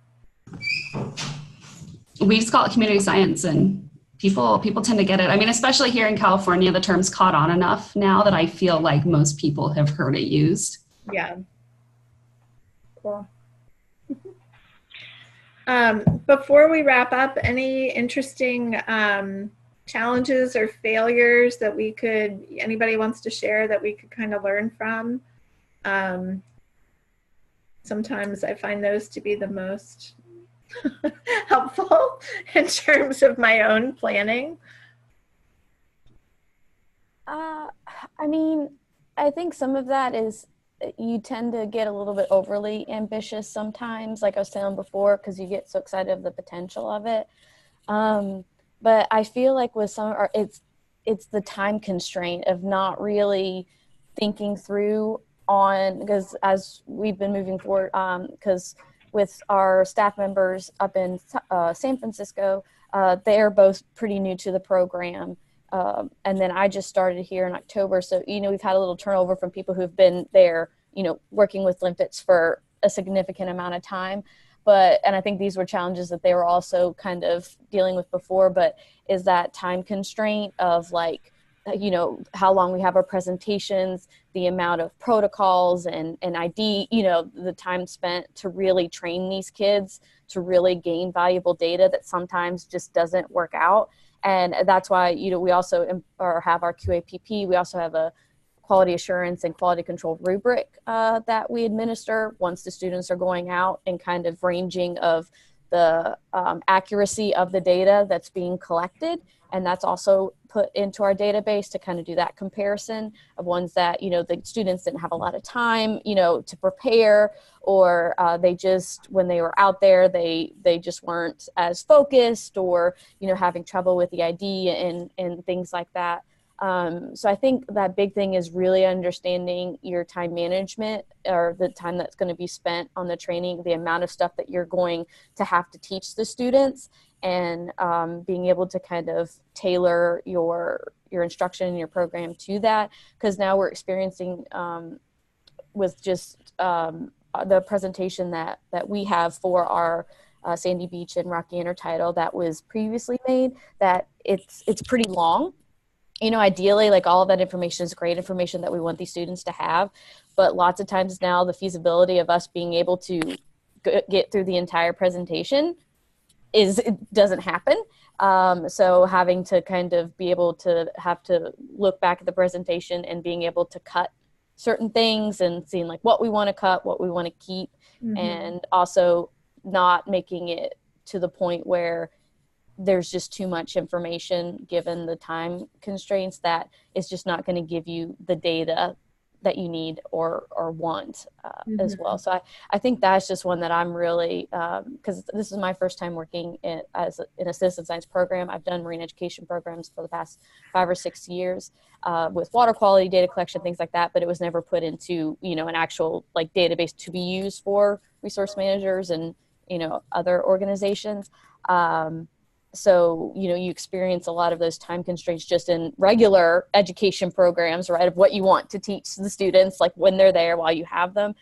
We just call it community science, and people tend to get it. I mean, especially here in California, the term's caught on enough now that I feel like most people have heard it used.
Yeah. Cool. Before we wrap up, any interesting challenges or failures that anybody wants to share that we could kind of learn from? Sometimes I find those to be the most helpful in terms of my own planning.
I mean, I think some of that is you tend to get a little bit overly ambitious sometimes, like I was saying before, because you get so excited of the potential of it. But I feel like with some, it's the time constraint of not really thinking through on, because as we've been moving forward, because with our staff members up in San Francisco, they're both pretty new to the program. And then I just started here in October. So, you know, we've had a little turnover from people who've been there, you know, working with Limpets for a significant amount of time. And I think these were challenges that they were also kind of dealing with before, but is that time constraint of like, you know, how long we have our presentations, the amount of protocols and ID, you know, the time spent to really train these kids to really gain valuable data that sometimes just doesn't work out. And that's why, you know, we also have our QAPP. We also have a quality assurance and quality control rubric that we administer once the students are going out, and kind of ranging of the accuracy of the data that's being collected. And that's also put into our database to kind of do that comparison of ones that, you know, the students didn't have a lot of time, you know, to prepare, or they just, when they were out there, they just weren't as focused, or, you know, having trouble with the ID and things like that. So I think that big thing is really understanding your time management, or the time that's going to be spent on the training, the amount of stuff that you're going to have to teach the students, and being able to kind of tailor your instruction and your program to that. Because now we're experiencing with just the presentation that we have for our Sandy Beach and Rocky Intertidal that was previously made, that it's pretty long. You know, ideally, like, all of that information is great information that we want these students to have, but lots of times now the feasibility of us being able to get through the entire presentation it doesn't happen. So having to kind of be able to have to look back at the presentation and being able to cut certain things and seeing like what we want to cut, what we want to keep, and also not making it to the point where there's just too much information given the time constraints that it's just not going to give you the data that you need or want as well. So I think that's just one that I'm really, because this is my first time working in a citizen science program. I've done marine education programs for the past 5 or 6 years with water quality data collection, things like that, but it was never put into, you know, an actual like database to be used for resource managers and, you know, other organizations. So, you know, you experience a lot of those time constraints just in regular education programs, right, of what you want to teach the students, like when they're there while you have them.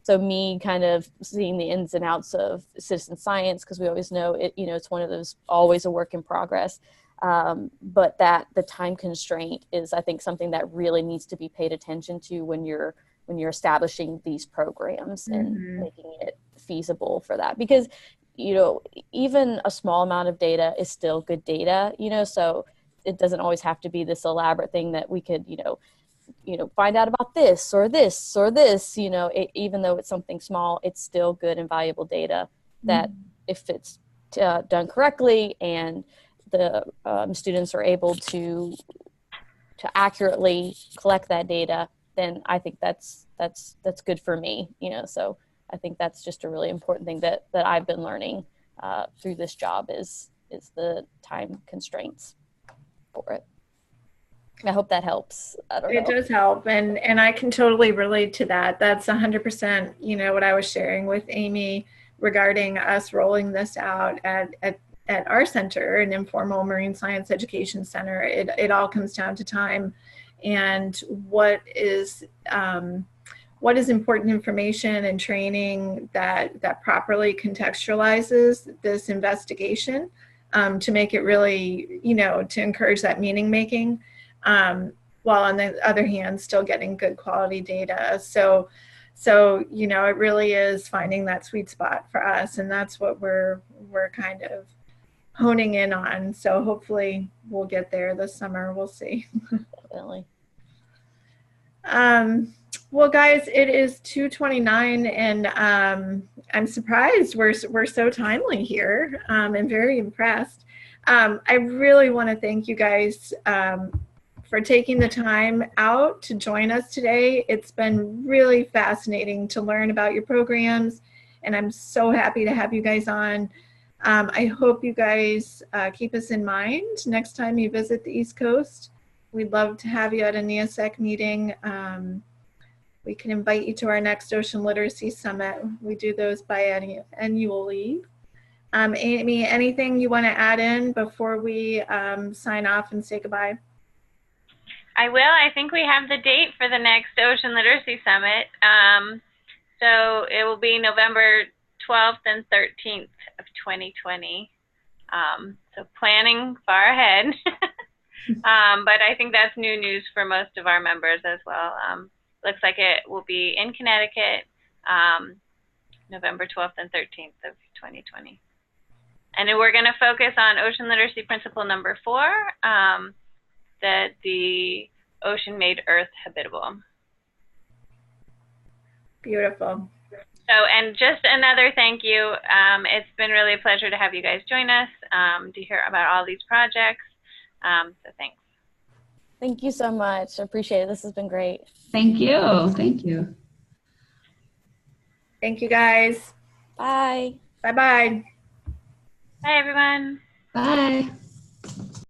So me kind of seeing the ins and outs of citizen science, because we always know it, you know, it's one of those always a work in progress. But that the time constraint is, I think, something that really needs to be paid attention to when you're establishing these programs and making it feasible for that, because you know, even a small amount of data is still good data, you know, so it doesn't always have to be this elaborate thing that we could, you know, find out about this or this or this, you know, even though it's something small, it's still good and valuable data that if it's done correctly and the students are able to accurately collect that data, then I think that's good for me, you know, so I think that's just a really important thing that I've been learning through this job is the time constraints for it. I hope that helps. I don't know.
It does help, and I can totally relate to that. That's 100%, you know, what I was sharing with Amy regarding us rolling this out at our center, an informal marine science education center. It all comes down to time and what is important information and training that properly contextualizes this investigation to make it really, you know, to encourage that meaning making, while on the other hand, still getting good quality data. So, you know, it really is finding that sweet spot for us, and that's what we're kind of honing in on. So hopefully we'll get there this summer. We'll see.
Definitely.
Well, guys, it is 2:29, and I'm surprised we're so timely here. I'm very impressed. I really want to thank you guys for taking the time out to join us today. It's been really fascinating to learn about your programs, and I'm so happy to have you guys on. I hope you guys keep us in mind next time you visit the East Coast. We'd love to have you at a NEOSEC meeting. We can invite you to our next Ocean Literacy Summit. We do those biannually. Amy, anything you want to add in before we sign off and say goodbye?
I will. I think we have the date for the next Ocean Literacy Summit. So it will be November 12th and 13th of 2020. So planning far ahead. But I think that's new news for most of our members as well. Looks like it will be in Connecticut, November 12th and 13th of 2020. And then we're going to focus on Ocean Literacy Principle number 4, that the ocean made Earth habitable.
Beautiful.
So, and just another thank you. It's been really a pleasure to have you guys join us to hear about all these projects. So thanks.
Thank you so much. I appreciate it. This has been great.
Thank you. Thank you.
Thank you, guys.
Bye.
Bye-bye.
Bye, everyone.
Bye.